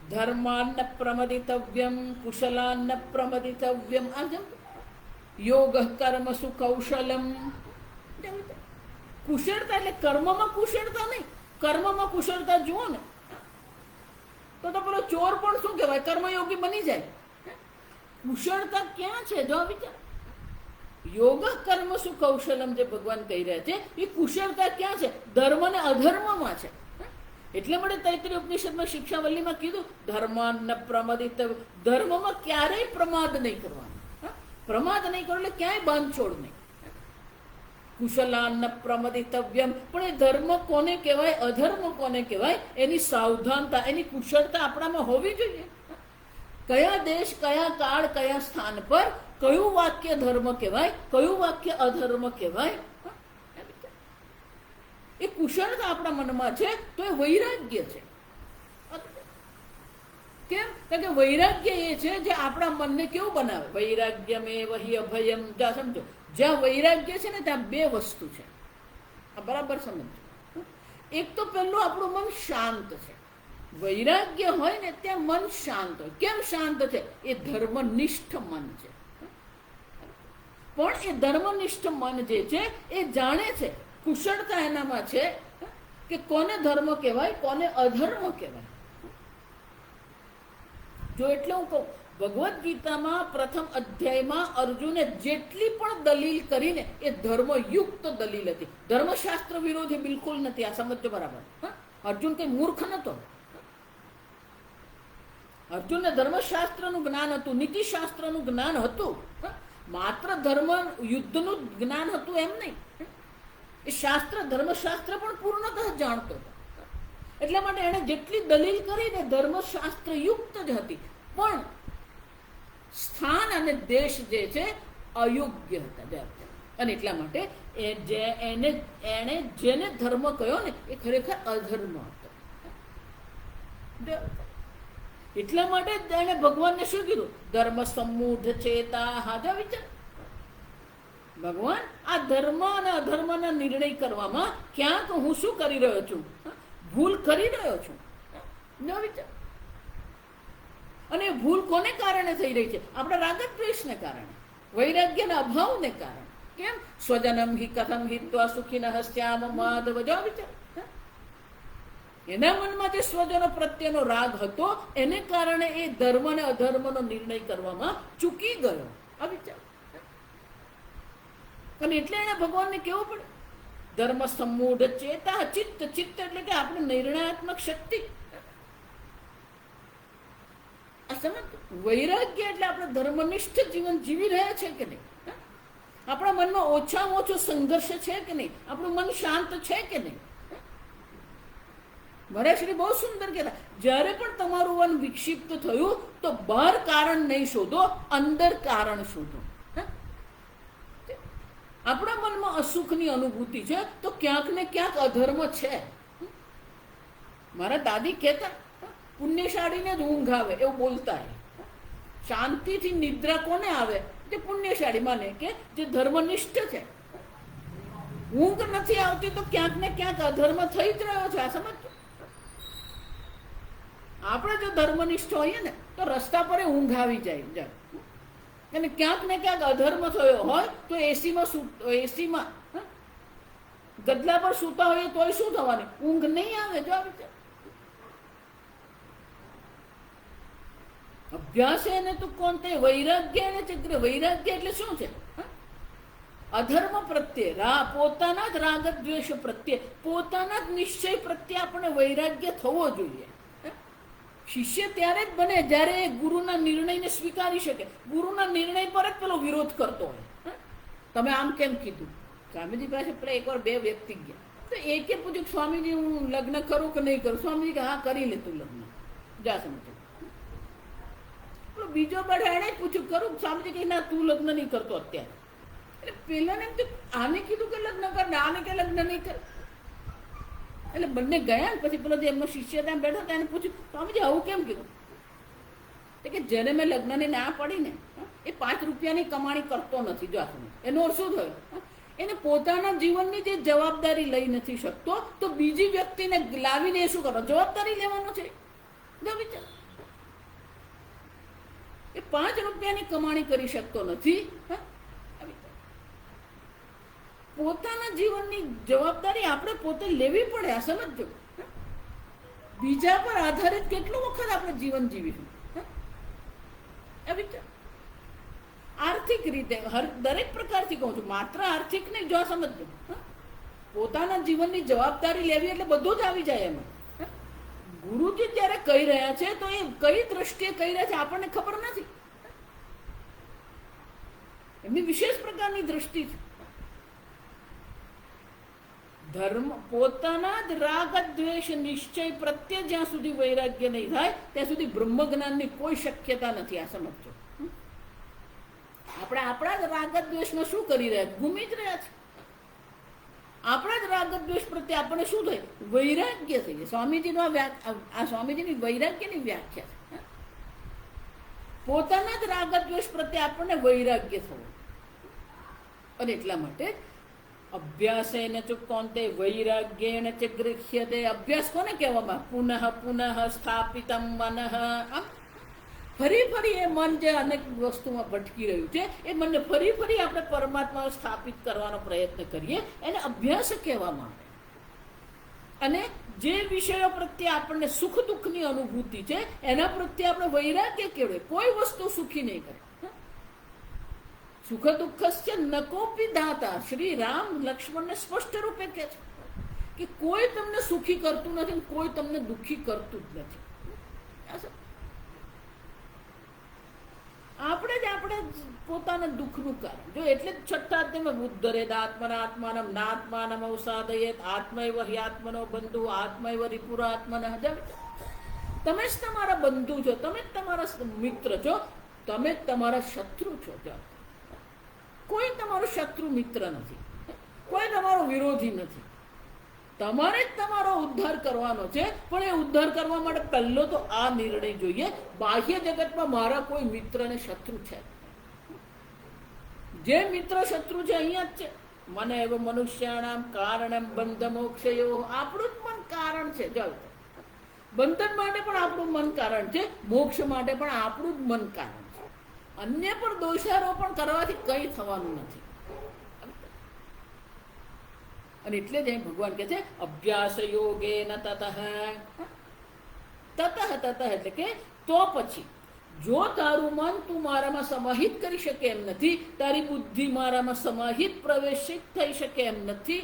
S1: ધર્માન પ્રમદિતવ્યમ કુશલાન પ્રમદિતવ્યમ. આ જેમ યોગ કર્મસુ કૌશલમ. કુશળતા એટલે કર્મમાં કુશળતા નહીં, કર્મમાં કુશળતા જુઓ ને તો પેલો ચોર પણ શું કહેવાય? કર્મયોગી બની જાય. કુશળતા ક્યાં છે? જો વિચાર, યોગ કર્મસુ કૌશલમ જે ભગવાન કહી રહ્યા છે એ કુશળતા ક્યાં છે? ધર્મ અને અધર્મમાં છે. એટલે માટે તૈત્રીય ઉપનિષદમાં શિક્ષાવલ્લીમાં કીધું ધર્માન પ્રમદિત. ધર્મમાં ક્યારેય પ્રમાદ નહીં કરવાનો. પ્રમાદ નહીં કરો એટલે ક્યાંય બાંધછોડ નહીં. કુશલાન પ્રમદિતવ્યમ. પણ એ ધર્મ કોને કહેવાય, અધર્મ કોને કહેવાય, એની સાવધાનતા, એની કુશળતા આપણામાં હોવી જોઈએ. કયા દેશ, કયા કાળ, કયા સ્થાન પર કયું વાક્ય ધર્મ કહેવાય, કયું વાક્ય અધર્મ કહેવાય, એ કુશળતા આપણા મનમાં છે તો એ વૈરાગ્ય છે. કેમ? કારણ કે વૈરાગ્ય એ છે જે આપણા મનને કેવું બનાવે. વૈરાગ્યમે વહી અભયમ. જ્યાં સમજો, જ્યાં વૈરાગ્ય છે ને ત્યાં 2 વસ્તુ છે. આ બરાબર સમજો. એક તો પહેલું આપણું મન શાંત છે. વૈરાગ્ય હોય ને ત્યાં મન શાંત હોય. કેમ શાંત છે? એ ધર્મનિષ્ઠ મન છે. પણ એ ધર્મનિષ્ઠ મન જે છે એ જાણે છે, કુશળતા એનામાં છે કે કોને ધર્મ કહેવાય, કોને અધર્મ કહેવાય. જો એટલે હું કહું, ભગવદ્ ગીતામાં પ્રથમ અધ્યાયમાં અર્જુને જેટલી પણ દલીલ કરીને એ ધર્મયુક્ત દલીલ હતી. ધર્મશાસ્ત્ર વિરોધી બિલકુલ નથી. આ સમજો બરાબર? અર્જુન કઈ મૂર્ખ નતો. અર્જુનને ધર્મશાસ્ત્રનું જ્ઞાન હતું, નીતિશાસ્ત્રનું જ્ઞાન હતું. માત્ર ધર્મ યુદ્ધનું જ્ઞાન હતું એમ નહીં. એ શાસ્ત્ર, ધર્મશાસ્ત્ર પણ પૂર્ણતઃ જાણતો હતો. એટલા માટે એણે જેટલી દલીલ કરીને ધર્મશાસ્ત્ર યુક્ત જ હતી. પણ સ્થાન અને દેશ જે છે અયોગ્ય હતા. અને એટલા માટે એણે જેને ધર્મ કહ્યો ને એ ખરેખર અધર્મ હતો. એટલા માટે એણે ભગવાનને શું કીધું? ધર્મ સમૂઢ ચેતા. હાજા વિચાર, ભગવાન આ ધર્મ અને અધર્મના નિર્ણય કરવામાં ક્યાંક હું શું કરી રહ્યો છું? ભૂલ કરી રહ્યો છું. ન વિચાર. અને ભૂલ કોને કારણે થઈ રહી છે? આપણા રાગદ્વેષને કારણે, વૈરાગ્યના અભાવને કારણે. કેમ? સ્વજનમ હિ કથમ હિત્વા સુખિનઃ સ્યામ માધવ. જો વિચાર. એના મનમાં જે સ્વજનો પ્રત્યેનો રાગ હતો એને કારણે એ ધર્મ અને અધર્મનો નિર્ણય કરવામાં ચૂકી ગયો. આ વિચાર. અને એટલે એને ભગવાનને કેવું પડે? ધર્મ સમૂઢ ચેતા ચિત્ત. ચિત્ત એટલે કે આપણે નિર્ણયાત્મક શક્તિ. આ સમજ. વૈરાગ્ય એટલે આપણે ધર્મનિષ્ઠ જીવન જીવી રહ્યા છે કે નહીં? આપણા મનમાં ઓછામાં ઓછો સંઘર્ષ છે કે નહીં? આપણું મન શાંત છે કે નહીં? મહારાજશ્રી બહુ સુંદર કહેતા, જ્યારે પણ તમારું મન વિક્ષિપ્ત થયું તો બહાર કારણ નહીં શોધો, અંદર કારણ શોધો. આપણા મનમાં અસુખની અનુભૂતિ છે તો ક્યાંક ને ક્યાંક અધર્મ છે. મારા દાદી કહેતા, પુણ્યશાળીને જ ઊંઘ આવે એવું બોલતા. શાંતિથી નિદ્રા કોને આવે? તે પુણ્યશાળી માને કે જે ધર્મનિષ્ઠ છે. ઊંઘ નથી આવતી તો ક્યાંક ને ક્યાંક અધર્મ થઈ જ રહ્યો છે. આ સમજ. આપણે જો ધર્મનિષ્ઠ હોઈએ ને તો રસ્તા પર ઊંઘ આવી જાય. અને ક્યાંક ને ક્યાંક અધર્મ થયો હોય તો એસીમાં ગદલા પર સૂતા હોય તોય શું થવાની? ઊંઘ નહીં આવે. જો અભ્યાસ એને તો કોણ તે વૈરાગ્ય એને ચક્ર. વૈરાગ્ય એટલે શું છે? અધર્મ પ્રત્યે, પોતાના જ રાગ દ્વેષ પ્રત્યે, પોતાના જ નિશ્ચય પ્રત્યે આપણે વૈરાગ્ય થવો જોઈએ. શિષ્ય ત્યારે જ બને જ્યારે એ ગુરુના નિર્ણયને સ્વીકારી શકે. ગુરુના નિર્ણય પર જ પેલો વિરોધ કરતો હોય. તમે આમ કેમ કીધું? સ્વામીજી પાસે પેલા એકવાર બે વ્યક્તિ ગયા તો એકે પૂછ્યું, સ્વામીજી હું લગ્ન કરું કે નહીં કરું? સ્વામીજી કે હા, કરી લે તું લગ્ન, જા સમજો. બીજો બળ એણે પૂછ્યું, કરું? સ્વામીજી કે ના, તું લગ્ન નહીં કરતો અત્યારે. એટલે પેલા ને એમ આને કીધું કે લગ્ન કર, આને કે લગ્ન નહીં કર. એટલે બંને ગયા. પછી પેલો જે એમનો શિષ્ય ત્યાં બેઠો એને પૂછ્યું, સ્વામીજી આવું કેમ કીધું? કે જેને મેં લગ્નની ના પડી ને એ 5 રૂપિયાની કમાણી કરતો નથી. જો એનો અર્થ શું થયો? એને પોતાના જીવનની જે જવાબદારી લઈ નથી શકતો તો બીજી વ્યક્તિને લાવીને એ શું કરો? જવાબદારી લેવાનો છે. જો વિચાર. એ 5 રૂપિયાની કમાણી કરી શકતો નથી. પોતાના જીવનની જવાબદારી આપણે પોતે લેવી પડે. આ સમજો. બીજા પર આધારિત કેટલો વખત આપણે જીવન જીવીશું? આર્થિક રીતે દરેક પ્રકારથી કહું છું, માત્ર આર્થિક નહીં. જો સમજો, પોતાના જીવનની જવાબદારી લેવી એટલે બધું જ આવી જાય એમાં. ગુરુજી જયારે કહી રહ્યા છે તો એ કઈ દ્રષ્ટિએ કહી રહ્યા છે આપણને ખબર નથી. એમની વિશેષ પ્રકારની દ્રષ્ટિ છે. ધર્મ પોતાના જ રાગ દ્વેષ નિશ્ચય પ્રત્યે જ્યાં સુધી વૈરાગ્ય નહીં થાય ત્યાં સુધી બ્રહ્મ જ્ઞાનની કોઈ શક્યતા નથી. આ સમજો. આપણે આપણા જ રાગ દ્વેષમાં શું કરી રહ્યા છે? ઘૂમી જ રહ્યા છે. આપણા જ રાગ દ્વેષ પ્રત્યે આપણે શું થાય? વૈરાગ્ય થઈ જાય. સ્વામીજીનો આ સ્વામીજીની વૈરાગ્યની વ્યાખ્યા છે. પોતાના જ રાગ દ્વેષ પ્રત્યે આપણને વૈરાગ્ય થવું. અને એટલા માટે અભ્યાસેન ચ કોન્તે વૈરાગ્યેન ચ ગૃહ્યતે. અભ્યાસ કોને કહેવામાં? પુનઃ પુનઃ સ્થાપિતમ મનઃ. ફરી ફરી એ મન જે અનેક વસ્તુમાં ભટકી રહ્યું છે એ મનને ફરી ફરી આપણે પરમાત્મા સ્થાપિત કરવાનો પ્રયત્ન કરીએ એને અભ્યાસ કહેવામાં આવે. અને જે વિષયો પ્રત્યે આપણને સુખ દુઃખની અનુભૂતિ છે એના પ્રત્યે આપણે વૈરાગ્ય કહેવાય. કોઈ વસ્તુ સુખી નહીં કરે. સુખ દુઃખસ્ય ન કોપી દાતા. શ્રી રામ લક્ષ્મણને સ્પષ્ટ રૂપે કહે છે કે કોઈ તમને સુખી કરતું નથી, કોઈ તમને દુઃખી કરતું જ નથી. આપણે જ આપણે પોતાના દુઃખનું કારણ. જો એટલે જ છઠ્ઠા અધ્યાયમાં બુદ્ધરે આત્મનાત્માનમ નાત્માનમ અવસાદયેત આત્મૈવ હ્યાત્મનો બંધુ આત્મૈવ રિપુરાત્મન. તમે જ તમારા બંધુ છો, તમે જ તમારા મિત્ર છો, તમે જ તમારા શત્રુ છો. કોઈ તમારો શત્રુ મિત્ર નથી, કોઈ તમારો વિરોધી નથી. તમારે જ તમારો ઉદ્ધાર કરવાનો છે. પણ એ ઉદ્ધાર કરવા માટે પહેલો તો આ નિર્ણય જોઈએ, બાહ્ય જગતમાં મારા કોઈ મિત્ર ને શત્રુ છે. જે મિત્ર શત્રુ છે અહીંયા જ છે. મન એવ મનુષ્યાણામ કારણમ બંધ મોક્ષયો. આપણું જ મન કારણ છે. જો બંધન માટે પણ આપણું મન કારણ છે, મોક્ષ માટે પણ આપણું જ મન કારણ છે. અન્ય પર દોષારોપણ કરવાથી કંઈ થવાનું નથી. અને એટલે જ ભગવાન કહે છે અભ્યાસ યોગે ન તતઃ. તતઃ તતઃ એટલે કે તો પછી, જો તારું મન તું મારામાં સમાહિત કરી શકે એમ નથી, તારી બુદ્ધિ મારામાં સમાહિત પ્રવેશિત થઈ શકે એમ નથી,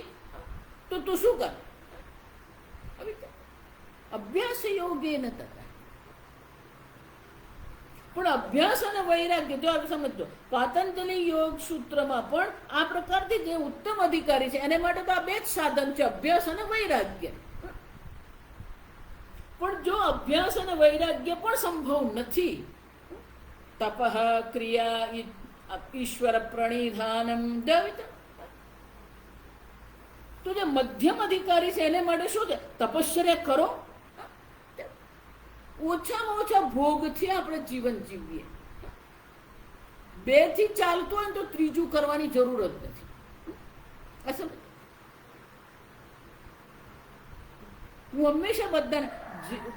S1: તો તું શું કર? અભ્યાસ યોગે ન તતઃ. પણ અભ્યાસ અને વૈરાગ્ય, જો આપણે સમજો, પાતંજલિ યોગ સૂત્રમાં પણ આ પ્રકારથી જે ઉત્તમ અધિકારી છે એને માટે તો આ બે જ સાધન છે, અભ્યાસ અને વૈરાગ્ય. પણ જો અભ્યાસ અને વૈરાગ્ય પણ સંભવ નથી, તપઃ ક્રિયા ઈશ્વર પ્રણિધાનમ, તો જે મધ્યમ અધિકારી છે એને માટે શું છે? તપશ્ચર્યા કરો. ઓછામાં ઓછા ભોગથી આપણે જીવન જીવીએ. બે થી ચાલતું હોય તો ત્રીજું કરવાની જરૂર જ નથી. હું હંમેશા બધાને,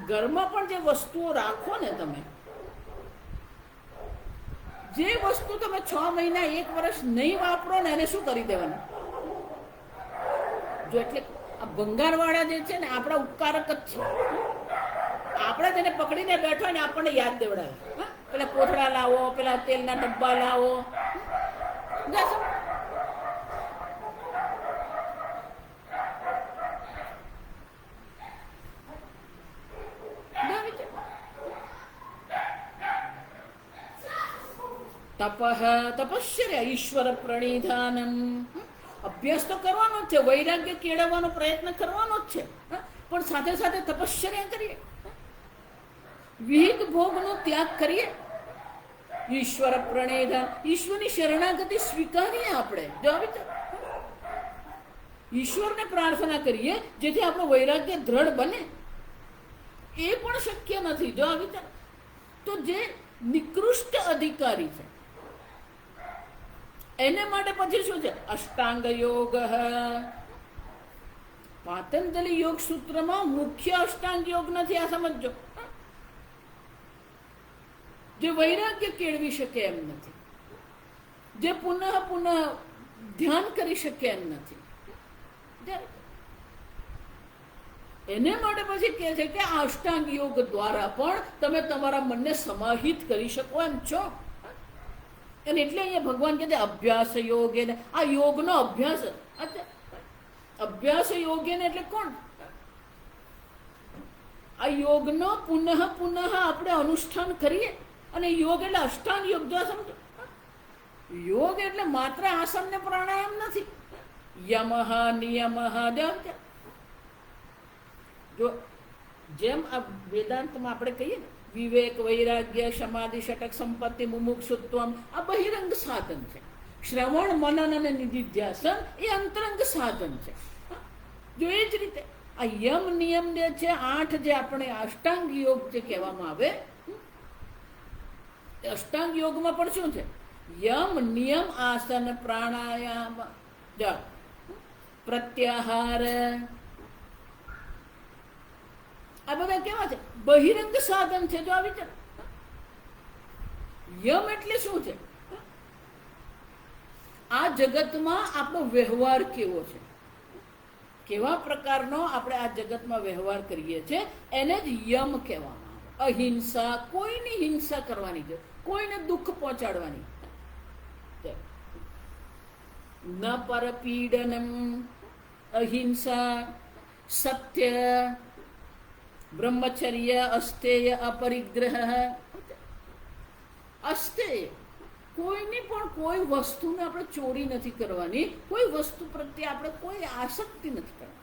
S1: ઘરમાં પણ જે વસ્તુઓ રાખો ને તમે, જે વસ્તુ તમે 6 મહિના 1 વર્ષ નહીં વાપરો ને એને શું કરી દેવાનું? જો એટલે આ ભંગારવાળા જે છે ને આપણા ઉપકારક જ છે. આપણે તેને પકડીને બેઠો ને આપણને યાદ દેવડાવે, પેલા કોથળા લાવો, પેલા તેલના ડબ્બા લાવો. તપશ્ચર્યા ઈશ્વર પ્રણિધાનમ. અભ્યાસ તો કરવાનો જ છે, વૈરાગ્ય કેળવવાનો પ્રયત્ન કરવાનો જ છે, પણ સાથે સાથે તપશ્ચર્યા કરીએ, વિહિત ભોગનો ત્યાગ કરીએ, ઈશ્વર પ્રણિધાન, ઈશ્વરની શરણાગતિ સ્વીકારીએ. આપણે જો ઈશ્વરને પ્રાર્થના કરીએ જેથી આપણું વૈરાગ્ય દ્રઢ બને. એ પણ શક્ય નથી. જો તો જે નિકૃષ્ટ અધિકારી છે એને માટે પછી શું છે? અષ્ટાંગ યોગ. પાતંજલિ યોગ સૂત્રમાં મુખ્ય અષ્ટાંગ યોગ નથી, આ સમજો. જે વૈરાગ્ય કેળવી શકે એમ નથી, જે પુનઃ પુનઃ ધ્યાન કરી શકે એમ નથી, એને માટે પછી કહે છે કે આ અષ્ટાંગ યોગ દ્વારા પણ તમે તમારા મનને સમાહિત કરી શકો એમ છો. અને એટલે અહીંયા ભગવાન કહે છે અભ્યાસ યોગે. આ યોગનો અભ્યાસ, અભ્યાસ યોગે ને એટલે કોણ? આ યોગનો પુનઃ પુનઃ આપણે અનુષ્ઠાન કરીએ. અને યોગ એટલે અષ્ટાંગ યોગ. જો સમજો, યોગ એટલે માત્ર આસન ને પ્રાણાયામ નથી. યમઃ નિયમઃ. જો જેમ આ વેદાંતમાં આપણે કહીએ ને, વિવેક, વૈરાગ્ય, સમાધિ, ષટક સંપત્તિ, મુમુક્ષુત્વમ, આ બહિરંગ સાધન છે. શ્રવણ, મનન અને નિધિધ્યાસન એ અંતરંગ સાધન છે. જો એ જ રીતે આ યમ નિયમ જે છે 8, જે આપણે અષ્ટાંગ યોગ જે કહેવામાં આવે, અષ્ટાંગ યોગમાં પણ શું છે? યમ, નિયમ, આસન, પ્રાણાયામ, પ્રત્યાહાર, આ બધા કેવા છે? બહિરંગ સાધન છે. જો આ વિચાર, યમ એટલે શું છે? આ જગતમાં આપણો વ્યવહાર કેવો છે, કેવા પ્રકારનો આપણે આ જગતમાં વ્યવહાર કરીએ છીએ, એને જ યમ કહેવામાં આવે. અહિંસા, કોઈની હિંસા કરવાની છે, કોઈને દુઃખ પહોંચાડવાની. ન પરપીડનમ, અહિંસા, સત્ય, બ્રહ્મચર્ય, અસ્થેય, અપરિગ્રહ. અસ્થેય, કોઈની પણ કોઈ વસ્તુને આપણે ચોરી નથી કરવાની, કોઈ વસ્તુ પ્રત્યે આપણે કોઈ આસક્તિ નથી કરવાની.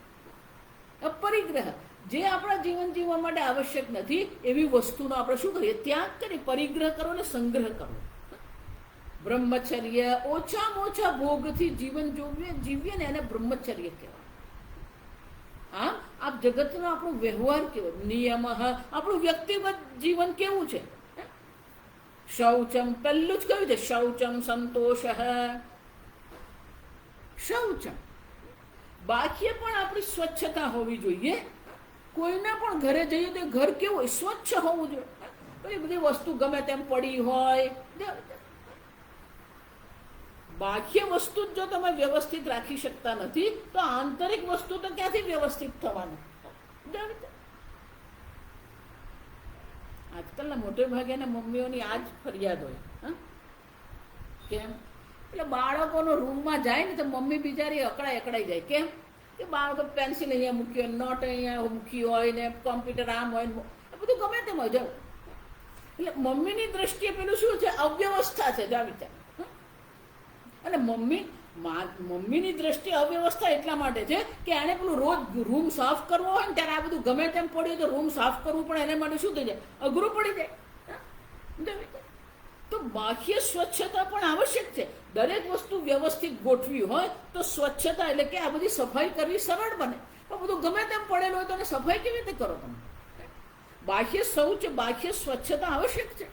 S1: અપરિગ્રહ, જે આપણા જીવન જીવવા માટે આવશ્યક નથી એવી વસ્તુનો આપણે શું કરીએ? ત્યાગ કરીએ. પરિગ્રહ કરો ને સંગ્રહ કરો. બ્રહ્મચર્ય, ઓછામાં ઓછા ભોગથી જીવન જીવીએ ને એને બ્રહ્મચર્ય કહેવાય. આમ આ જગતનો આપણો વ્યવહાર કેવો? નિયમ, આપણું વ્યક્તિગત જીવન કેવું છે? શૌચમ, પહેલું જ કહ્યું છે શૌચમ સંતોષ. શૌચમ, બાહ્ય પણ આપણી સ્વચ્છતા હોવી જોઈએ. કોઈના પણ ઘરે જઈએ તો ઘર કેવું હોય? સ્વચ્છ હોવું જોઈએ. એ બધી વસ્તુ ગમે તેમ પડી હોય, બાહ્ય વસ્તુ જો તમે વ્યવસ્થિત રાખી શકતા નથી તો આંતરિક વસ્તુ તો ક્યાંથી વ્યવસ્થિત થવાનું? આજકાલના મોટે ભાગેના મમ્મીઓની આ જ ફરિયાદ હોય. કેમ? એટલે બાળકોનો રૂમમાં જાય ને તો મમ્મી બિચારી અકળાઈ જાય. કેમ કે બાળકો પેન્સિલ અહીંયા મૂકી હોય, નોટ અહીંયા મૂકી હોય ને કોમ્પ્યુટર આમ હોય, બધું ગમે તેમ હોય. એટલે મમ્મીની દ્રષ્ટિએ પેલું શું છે? અવ્યવસ્થા છે. જા વિચાર. અને મમ્મીની દ્રષ્ટિએ અવ્યવસ્થા એટલા માટે છે કે એણે પેલું રોજ રૂમ સાફ કરવો હોય ને ત્યારે આ બધું ગમે તેમ પડ્યું તો રૂમ સાફ કરવું પણ એને માટે શું થઈ જાય? અઘરું પડી જાય. તો બાહ્ય સ્વચ્છતા પણ આવશ્યક છે. દરેક વસ્તુ વ્યવસ્થિત ગોઠવી હોય તો સ્વચ્છતા એટલે કે આ બધી સફાઈ કરવી સરળ બને. પણ બધું ગમે તેમ પડેલું હોય તો એને સફાઈ કેવી રીતે કરો તમે? બાહ્ય શૌચ, બાહ્ય સ્વચ્છતા આવશ્યક છે.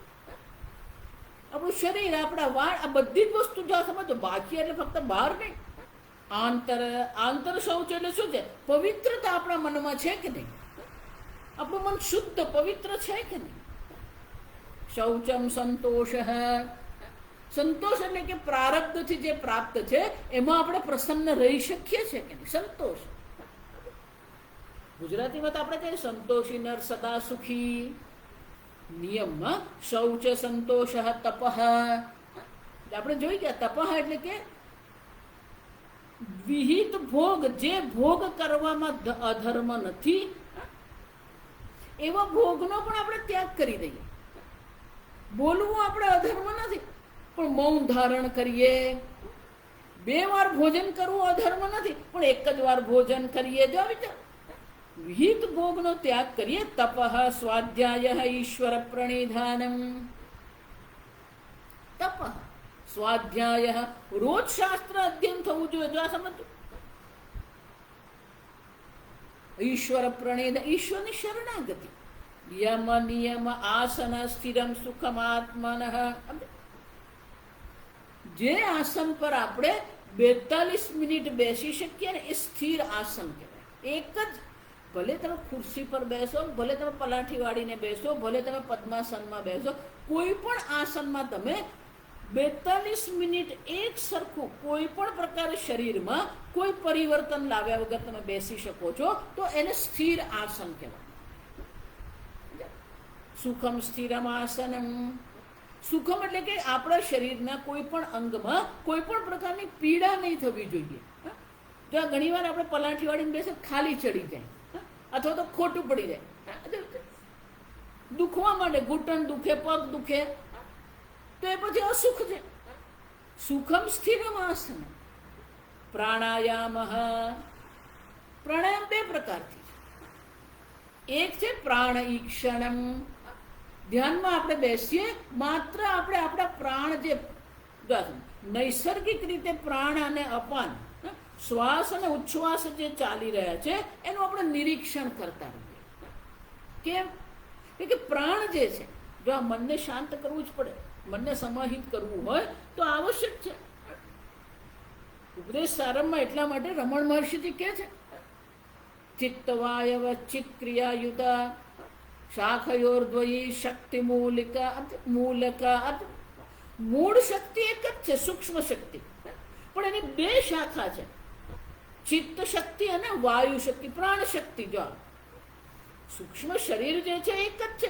S1: આપણું શરીર, આપણા વાળ, આ બધી જ વસ્તુ જો સમજો, બાહ્ય એટલે ફક્ત બહાર નહીં. આંતર શૌચ એટલે શું છે? પવિત્રતા આપણા મનમાં છે કે નહીં? આપણું મન શુદ્ધ પવિત્ર છે કે નહીં? શૌચમ સંતોષ. સંતોષ એટલે કે પ્રારબ્ધથી જે પ્રાપ્ત છે એમાં આપણે પ્રસન્ન રહી શકીએ છીએ કે નહીં? સંતોષ. ગુજરાતીમાં તો આપણે કહીએ સંતોષી નર સદા સુખી. નિયમમાં શૌચ, સંતોષ, તપઃ આપણે જોઈ ગયા. તપઃ એટલે કે વિહિત ભોગ, જે ભોગ કરવામાં અધર્મ નથી એવા ભોગનો પણ આપણે ત્યાગ કરી દઈએ. બોલવું આપણે અધર્મ નથી પણ મૌન ધારણ કરીએ. 2 વાર ભોજન કરવું અધર્મ નથી પણ 1 જ વાર ભોજન કરીએ. જો વિચાર, વિહિત ભોગનો ત્યાગ કરીએ. તપઃ સ્વાધ્યાય ઈશ્વર પ્રણિધાનમ. તપઃ સ્વાધ્યાય, રોજ શાસ્ત્ર અધ્યયન થવું જોઈએ. જો આ સમજો. ઈશ્વર પ્રણિધાન, ઈશ્વરની શરણાગતિ. યમ નિયમ આસન સ્થિરમ સુખમ આત્મન. જે આસન પર આપણે 42 મિનિટ બેસી શકીએ ને એ સ્થિર આસન કહેવાય. એક જ, ભલે તમે ખુરશી પર બેસો, ભલે તમે પલાઠી વાળીને બેસો, ભલે તમે પદ્માસનમાં બેસો, કોઈ પણ આસનમાં તમે 42 મિનિટ એક સરખું કોઈ પણ પ્રકારે શરીરમાં કોઈ પરિવર્તન લાવ્યા વગર તમે બેસી શકો છો તો એને સ્થિર આસન કહેવાય. સુખમ સ્થિરમ આસનમ. સુખમ એટલે કે આપણા શરીરના કોઈ પણ અંગમાં કોઈ પણ પ્રકારની પીડા નહીં થવી જોઈએ. જો ઘણી વાર આપણે પલાઠી વાળીને બેસે, ખાલી ચડી જાય અથવા તો ખોટું પડી જાય, દુખવા માંડે, ઘૂંટણ દુખે, પગ દુખે, તો એ પછી અસુખ છે. સુખમ સ્થિરમ આસન. પ્રાણાયામ. પ્રાણાયામ 2 પ્રકારથી છે. એક છે પ્રાણ ઈક્ષણમ. ધ્યાનમાં આપણે બેસીએ, માત્ર આપણે આપણા પ્રાણ જે નૈસર્ગિક રીતે પ્રાણ અને અપાન, શ્વાસ અને ઉચ્છ્વાસ જે ચાલી રહ્યા છે એનું આપણે નિરીક્ષણ કરતા રહીએ. કેમ? કે પ્રાણ જે છે, જો આ મનને શાંત કરવું જ પડે, મનને સમાહિત કરવું હોય તો આવશ્યક છે. ઉપદેશ સારમમાં એટલા માટે રમણ મહર્ષિજી કહે છે, ચિત્તવાયવ ચિત્ક્રિયાયુતા શાખયોર્દ્વયી શક્તિ મૂલિકા મૂલકા. મૂળ શક્તિ એક જ છે, સૂક્ષ્મ શક્તિ, પણ એની 2 શાખા છે, ચિત્ત શક્તિ અને વાયુ શક્તિ, પ્રાણ શક્તિ. જો સૂક્ષ્મ શરીર જે છે એક જ છે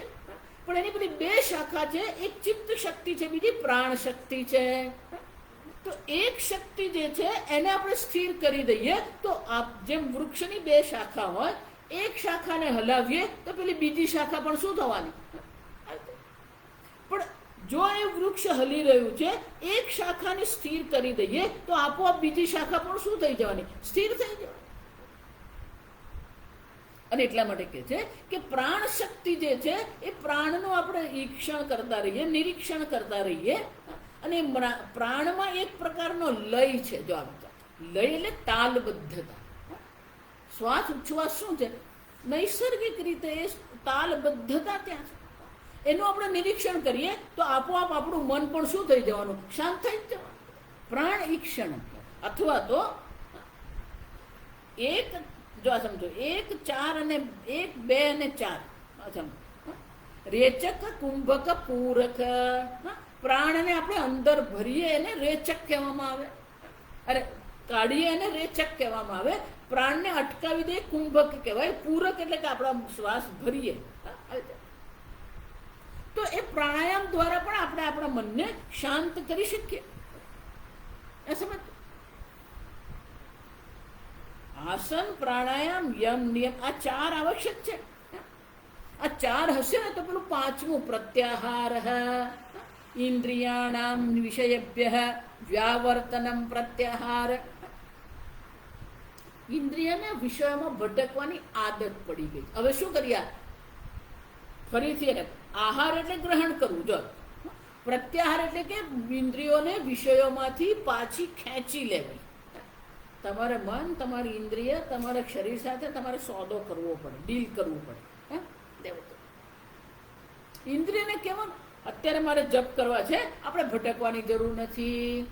S1: પણ એની બધી 2 શાખા છે. એક ચિત્ત શક્તિ છે, બીજી પ્રાણ શક્તિ છે. તો એક શક્તિ જે છે એને આપણે સ્થિર કરી દઈએ તો જેમ વૃક્ષની 2 શાખા હોય, એક શાખાને હલાવીએ તો પેલી બીજી શાખા પણ શું થવાની? પણ જો એ વૃક્ષ હલી રહ્યું છે, એક શાખાને સ્થિર કરી દઈએ તો આપોઆપ બીજી શાખા પણ શું થઈ જવાની? સ્થિર થઈ જવાની. અને એટલા માટે કહે છે કે પ્રાણ શક્તિ જે છે એ પ્રાણનું આપણે ઈક્ષણ કરતા રહીએ, નિરીક્ષણ કરતા રહીએ. અને પ્રાણમાં એક પ્રકારનો લય છે. જો લય એટલે તાલબદ્ધતા. શ્વાસ ઉચ્છ્વાસ શું છે? નૈસર્ગિક રીતે એ તાલબદ્ધતા ત્યાં છે. એનું આપણે નિરીક્ષણ કરીએ તો આપોઆપ આપણું મન પણ શું થઈ જવાનું? શાંત થઈ જ જવાનું. પ્રાણ ઈક્ષણ અથવા તો એક, જો આ સમજો, 1 4 અને 1 2 અને 4 સમજો. રેચક, કુંભક, પૂરક. પ્રાણને આપણે અંદર ભરીએ એને રેચક કહેવામાં આવે, અરે કાઢીએ એને રેચક કહેવામાં આવે. પ્રાણને અટકાવી દે કુંભક કહેવાય. પૂરક એટલે કે આપણા શ્વાસ ભરીએ. તો એ પ્રાણાયામ દ્વારા પણ આપણે આપણા મનને શાંત કરી શકીએ. સમજ. આસન, પ્રાણાયામ, યમ, નિયમ, આ 4 આવશ્યક છે. આ 4 હશે ને તો પેલું 5મું પ્રત્યાહાર, ઇન્દ્રિયાણામ વિષયેભ્ય વ્યાવર્તનમ પ્રત્યાહાર. ઇન્દ્રિયને વિષયોમાં ભટકવાની આદત પડી ગઈ. હવે શું કરીએ? ફરીથી એને આહાર એટલે ગ્રહણ કરવું. જો પ્રત્યાહાર એટલે કે ઇન્દ્રિયોને વિષયોમાંથી પાછી ખેંચી લેવી. તમારે મન, તમારી ઇન્દ્રિય, તમારા શરીર સાથે તમારે સોદો કરવો પડે, ડીલ કરવું પડે. ઇન્દ્રિયને કેવું, અત્યારે મારે જપ કરવા છે, આપણે ભટકવાની જરૂર નથી.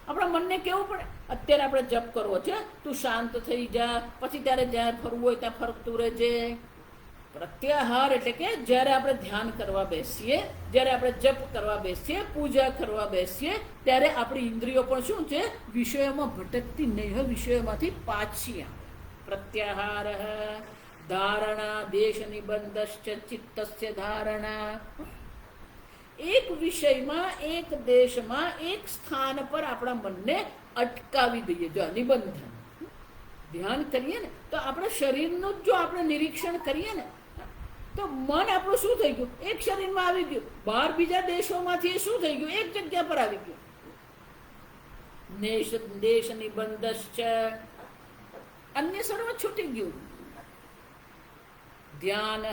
S1: આપણા મનને કેવું પડે, અત્યારે આપણે જપ કરવો છે, તું શાંત થઈ જા, પછી ત્યારે જ્યાં ફરવું હોય ત્યાં ફરતું રહેજે. પ્રત્યાહાર એટલે કે જ્યારે આપણે ધ્યાન કરવા બેસીએ, જ્યારે આપણે જપ કરવા બેસીએ, પૂજા કરવા બેસીએ, ત્યારે આપણી ઇન્દ્રિયો પણ શું છે, વિષયોમાં ભટકતી નહીં હોય, વિષયોમાંથી પાછી આવે. પ્રત્યાહાર. ધારણા, દેશ નિબંધશ્ચ ચિત્તસ્ય ધારણા. એક વિષયમાં, એક દેશમાં, એક સ્થાન પર આપણા મનને અટકાવી દઈએ. જો નિબંધન, ધ્યાન કરીએ ને તો આપણા શરીરનું જો આપણે નિરીક્ષણ કરીએ ને તો મન આપણું શું થઈ ગયું, એક શરીરમાં આવી ગયું. બહાર બીજા દેશોમાંથી એ શું થઈ ગયું, એક જગ્યા પર આવી ગયું. દેશ નિબંધશ્ચ, અન્ય સર્વ છૂટી ગયું. ધ્યાન,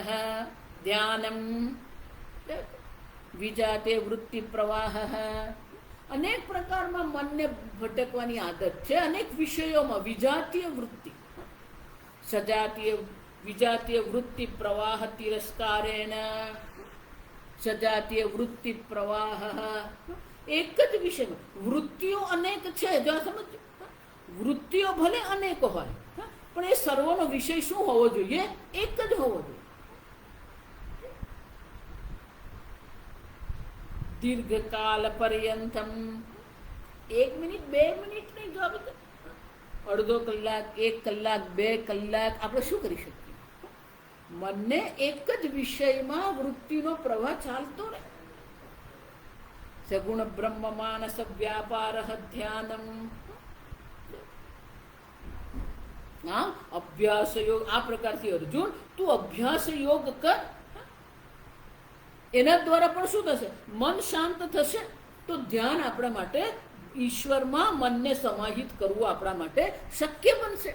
S1: ધ્યાનમ, વિજાતે વૃત્તિ પ્રવાહ. અનેક પ્રકારમાં મનને ભટકવાની આદત છે, અનેક વિષયોમાં. વિજાતીય વૃત્તિ, સજાતીય, વિજાતીય વૃત્તિ પ્રવાહ તિરસ્કારેણ. સજાતીય વૃત્તિ પ્રવાહ, એક જ વિષયમાં વૃત્તિઓ અનેક છે. જો સમજો, વૃત્તિઓ ભલે અનેક હોય પણ એ સર્વનો વિષય શું હોવો જોઈએ, એક જ હોવો જોઈએ. દીર્ઘકાલ પર્યંતમ, 1 મિનિટ 2 મિનિટ નહીં, જો અડધો કલાક, 1 કલાક, 2 કલાક આપણે શું કરી શકીએ? મનને એક જ વિષયમાં વૃત્તિનો પ્રવાહ ચાલતો રહે. સગુણ બ્રહ્મ માનસ વ્યાપાર ધ્યાનમ. અભ્યાસ યોગ, આ પ્રકારથી અર્જુન તું અભ્યાસ યોગ કર. એના દ્વારા પણ શું થશે, મન શાંત થશે. તો ધ્યાન આપણા માટે, ઈશ્વરમાં મનને સમાહિત કરવું આપણા માટે શક્ય બનશે.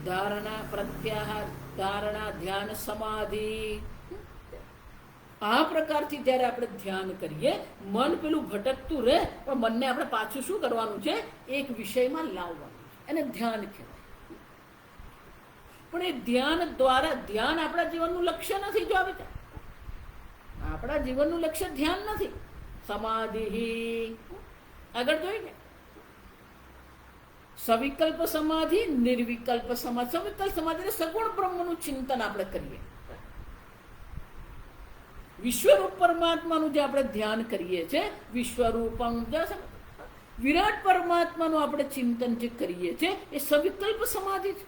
S1: ધારણા, પ્રત્યાહાર, ધારણા, ધ્યાન, સમાધિ. આ પ્રકારથી જ્યારે આપણે ધ્યાન કરીએ, મન પેલું ભટકતું રહે પણ મનને આપણે પાછું શું કરવાનું છે, એક વિષયમાં લાવવાનું. એને ધ્યાન કહેવાય. પણ એ ધ્યાન દ્વારા, ધ્યાન આપણા જીવનનું લક્ષ્ય નથી. જો આવે આપણા જીવનનું લક્ષ્ય ધ્યાન નથી. સમાધિ, આગળ જોઈને સવિકલ્પ સમાધિ, નિર્વિકલ્પ સમાધિ. સવિકલ્પ સમાધિ એટલે સગુણ બ્રહ્મનું ચિંતન આપણે કરીએ. વિશ્વરૂપ પરમાત્માનું જે આપણે ધ્યાન કરીએ છીએ, વિશ્વરૂપમ, વિરાટ પરમાત્માનું આપણે ચિંતન જે કરીએ છીએ, એ સવિકલ્પ સમાધિ છે.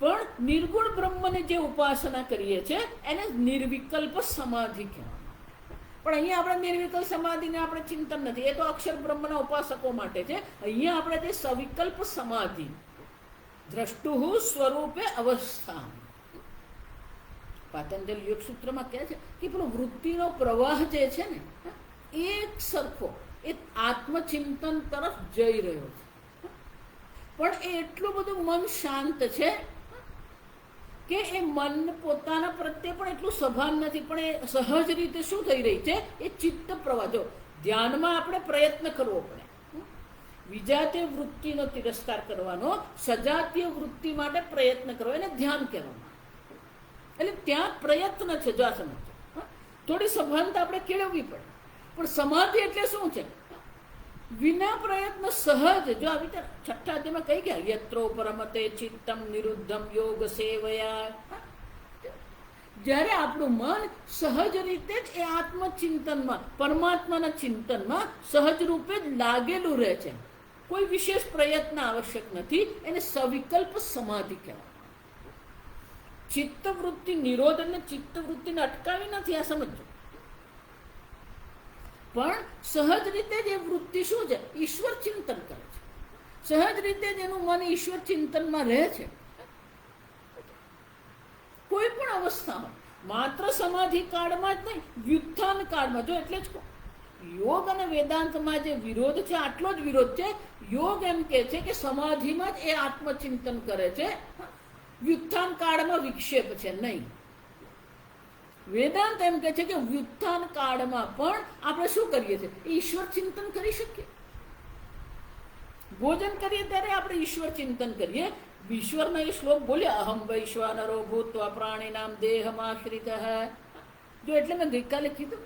S1: પણ નિર્ગુણ બ્રહ્મને જે ઉપાસના કરીએ છીએ એને નિર્વિકલ્પ સમાધિ કહેવામાં. પણ અહીંયા આપણે નિર્વિકલ્પ સમાધિને આપણે ચિંતન નથી, એ તો અક્ષર બ્રહ્મના ઉપાસકો માટે છે. અહીંયા આપણે તે સવિકલ્પ સમાધિ, દ્રષ્ટુ સ્વરૂપે અવસ્થા. પાતંજલ યોગ સૂત્રમાં કહે છે કે પેલો વૃત્તિનો પ્રવાહ જે છે ને, એક સરખો એ આત્મચિંતન તરફ જઈ રહ્યો છે. પણ એ એટલું બધું મન શાંત છે કે એ મન પોતાના પ્રત્યે પણ એટલું સભાન નથી. પણ એ સહજ રીતે શું થઈ રહી છે, એ ચિત્ત પ્રવાહ. જો ધ્યાનમાં આપણે પ્રયત્ન કરવો પડે, વિજાતીય વૃત્તિનો તિરસ્કાર કરવાનો, સજાતીય વૃત્તિ માટે પ્રયત્ન કરવો, એને ધ્યાન કહેવામાં. એટલે ત્યાં પ્રયત્ન છે. જો આ સમજો, થોડી સભાનતા આપણે કેળવવી પડે. પણ સમાધિ એટલે શું છે? વિના પ્રયત્ન સહજ. જો આ વિચાર છઠ્ઠા અધ્યાયમાં કઈ ગયા, યત્રો પરમતે ચિત્તમ નિરુદ્ધમ યોગ સેવયા. જ્યારે આપણું મન સહજ રીતે જ એ આત્મચિંતનમાં, પરમાત્માના ચિંતનમાં સહજ રૂપે જ લાગેલું રહે છે, કોઈ વિશેષ પ્રયત્ન આવશ્યક નથી, એને સવિકલ્પ સમાધિ કહેવાય. ચિત્તવૃત્તિ નિરોધ અને ચિત્તવૃત્તિને અટકાવી નથી, આ સમજો. પણ સહજ રીતે જ એ વૃત્તિ શું છે? ઈશ્વર ચિંતન કરે છે. સહજ રીતે જ એનું મન ઈશ્વર ચિંતનમાં રહે છે. કોઈ પણ અવસ્થા હોય, માત્ર સમાધિ કાળમાં જ નહીં, વ્યુત્થાન કાળમાં. જો એટલે જ કહું, યોગ અને વેદાંતમાં જે વિરોધ છે, આટલો જ વિરોધ છે. યોગ એમ કે છે કે સમાધિમાં જ એ આત્મચિંતન કરે છે, વ્યુત્થાન કાળમાં વિક્ષેપ છે નહીં. વેદાંત એમ કે છે કે વ્યુત્થાન કાળમાં પણ આપણે શું કરીએ છીએ? ઈશ્વર ચિંતન કરી શકીએ. ભોજન કરીએ ત્યારે આપણે ઈશ્વર ચિંતન કરીએ. ઈશ્વરનો એ શ્લોક બોલ્યા, અહમ વૈશ્વાનરો ભૂત્વા પ્રાણીનામ દેહમાશ્રિતઃ. જો એટલે મેં ગઈકાલે કીધું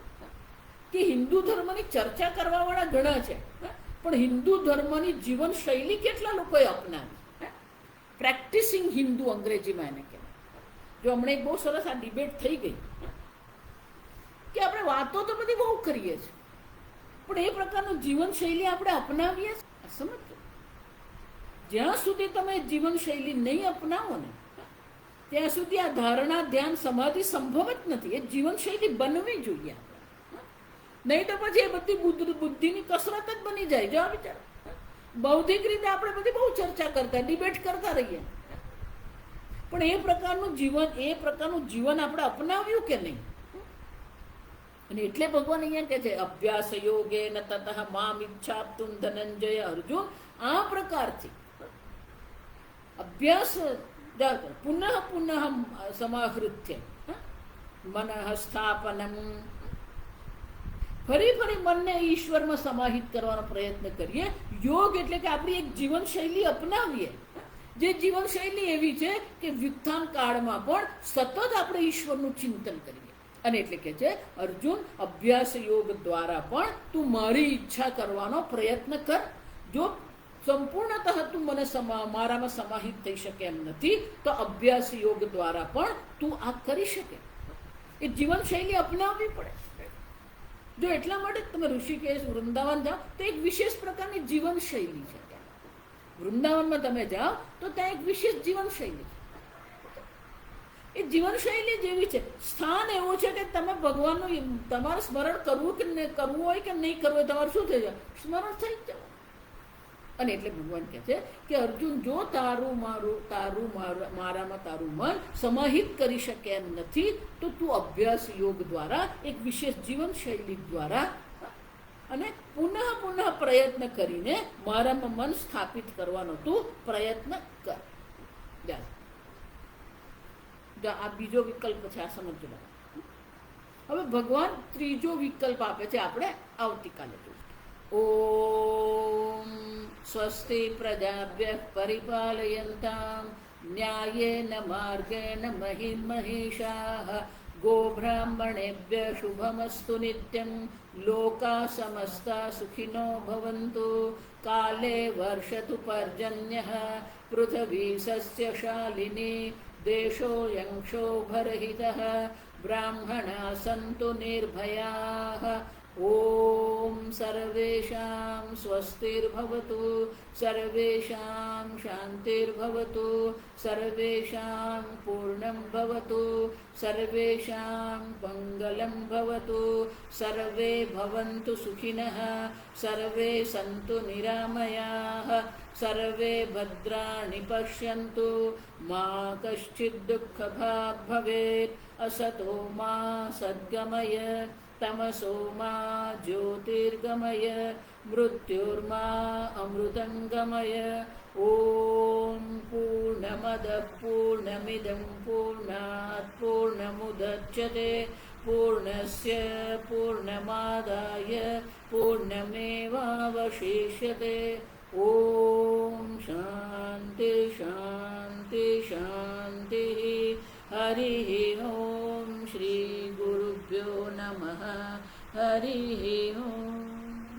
S1: કે હિન્દુ ધર્મની ચર્ચા કરવા વાળા ઘણા છે, પણ હિન્દુ ધર્મની જીવન શૈલી કેટલા લોકોએ અપનાવી? પ્રેક્ટિસિંગ હિન્દુ અંગ્રેજીમાં એને કહેવાય. જો હમણાં એક બહુ સરસ આ ડિબેટ થઈ ગઈ કે આપણે વાતો તો બધી બહુ કરીએ છીએ, પણ એ પ્રકારનું જીવનશૈલી આપણે અપનાવીએ છીએ. સમજો, જ્યાં સુધી તમે જીવનશૈલી નહીં અપનાવો ને, ત્યાં સુધી આ ધારણા, ધ્યાન, સમાધિ સંભવ જ નથી. એ જીવનશૈલી બનવી જોઈએ આપણે, નહીં તો પછી એ બધી બુદ્ધિની કસરત જ બની જાય. જો આ વિચાર, બૌદ્ધિક રીતે આપણે બધી બહુ ચર્ચા કરતા, ડિબેટ કરતા રહીએ, પણ એ પ્રકારનું જીવન આપણે અપનાવ્યું કે નહીં? અને એટલે ભગવાન અહીંયા કહે છે, અભ્યાસ યોગે ન તતઃ મામ ઈચ્છાપ્તુમ ધનંજય અર્જુન. આ પ્રકારથી અભ્યાસ પુનઃ પુનઃ સમાહૃત્ય મનઃ સ્થાપનમ, ફરી ફરી મનને ઈશ્વરમાં સમાહિત કરવાનો પ્રયત્ન કરીએ. યોગ એટલે કે આપણી એક જીવનશૈલી અપનાવીએ, જે જીવનશૈલી એવી છે કે વ્યુત્થાન કાળમાં પણ સતત આપણે ઈશ્વરનું ચિંતન કરીએ. અને એટલે કે છે, અર્જુન, અભ્યાસ યોગ દ્વારા પણ તું મારી ઈચ્છા કરવાનો પ્રયત્ન કર. જો સંપૂર્ણતઃ તું મને મારામાં સમાહિત થઈ શકે એમ નથી, તો અભ્યાસ યોગ દ્વારા પણ તું આ કરી શકે. એ જીવનશૈલી અપનાવવી પડે. જો એટલા માટે તમે ઋષિકેશ, વૃંદાવન જાઓ તો એક વિશેષ પ્રકારની જીવનશૈલી છે. વૃંદાવનમાં તમે જાઓ તો ત્યાં એક વિશેષ જીવનશૈલી છે. એ જીવનશૈલી જેવી છે. સ્થાન એવું છે કે તમે ભગવાનનું તમારે સ્મરણ કરવું હોય કે નહીં કરવું, તમારે શું થઈ જાય? સ્મરણ થઈ જ જવું. અને એટલે ભગવાન કહે છે કે અર્જુન, જો મારામાં તારું મન સમાહિત કરી શકે એમ નથી, તો તું અભ્યાસ યોગ દ્વારા, એક વિશેષ જીવનશૈલી દ્વારા અને પુનઃ પ્રયત્ન કરીને મારામાં મન સ્થાપિત કરવાનો તું પ્રયત્ન કર. આ બીજો વિકલ્પ છે, આ સમજો. હવે ભગવાન ત્રીજો વિકલ્પ આપે છે, આપણે આવતીકાલે જોઈશું. ઓમ સ્વસ્તિ પ્રજાભ્યઃ પરિપાલયન્તામ ન્યાયેન માર્ગેણ મહિં મહિષાઃ ગોબ્રાહ્મણેભ્યઃ શુભમસ્તુ નિત્યં લોકા સમસ્તા સુખિનો ભવન્તુ કાલે વર્ષતુ પર્જન્યઃ પૃથ્વી સસ્યશાલિની દેશોऽયં ક્ષોભરહિતઃ બ્રાહ્મણા સन्तુ નિર્ભયાઃ ઓમ સર્વેષાં સ્વસ્તિર્ભવતુ સર્વેષાં શાંતિર્ભવતુ સર્વેષાં પૂર્ણં ભવતુ સર્વેષાં મંગલં ભવતુ સર્વે ભવन्तુ સુખિનઃ સર્વે સन्तુ નિરામયાઃ સર્વે ભદ્રાણિ પશ્યन्तુ મા કશ્ચિદ દુઃખભાગ ભવેत् અસતો મા સદ્ગમય તમસો મા જ્યોતિર્ગમય મૃત્યુર્મા અમૃતંગમય. ઓમ પૂર્ણમદ પૂર્ણમિદં પૂર્ણાત પૂર્ણમુદચ્યતે પૂર્ણસ્ય પૂર્ણમાદાય પૂર્ણમેવાવશિષ્યતે. ઓમ શાંતિ શાંતિ શાંતિ. હરિ ઓમ. શ્રી ગુરુભ્યો ગુરુભ્યો નમઃ. હરિ ઓમ.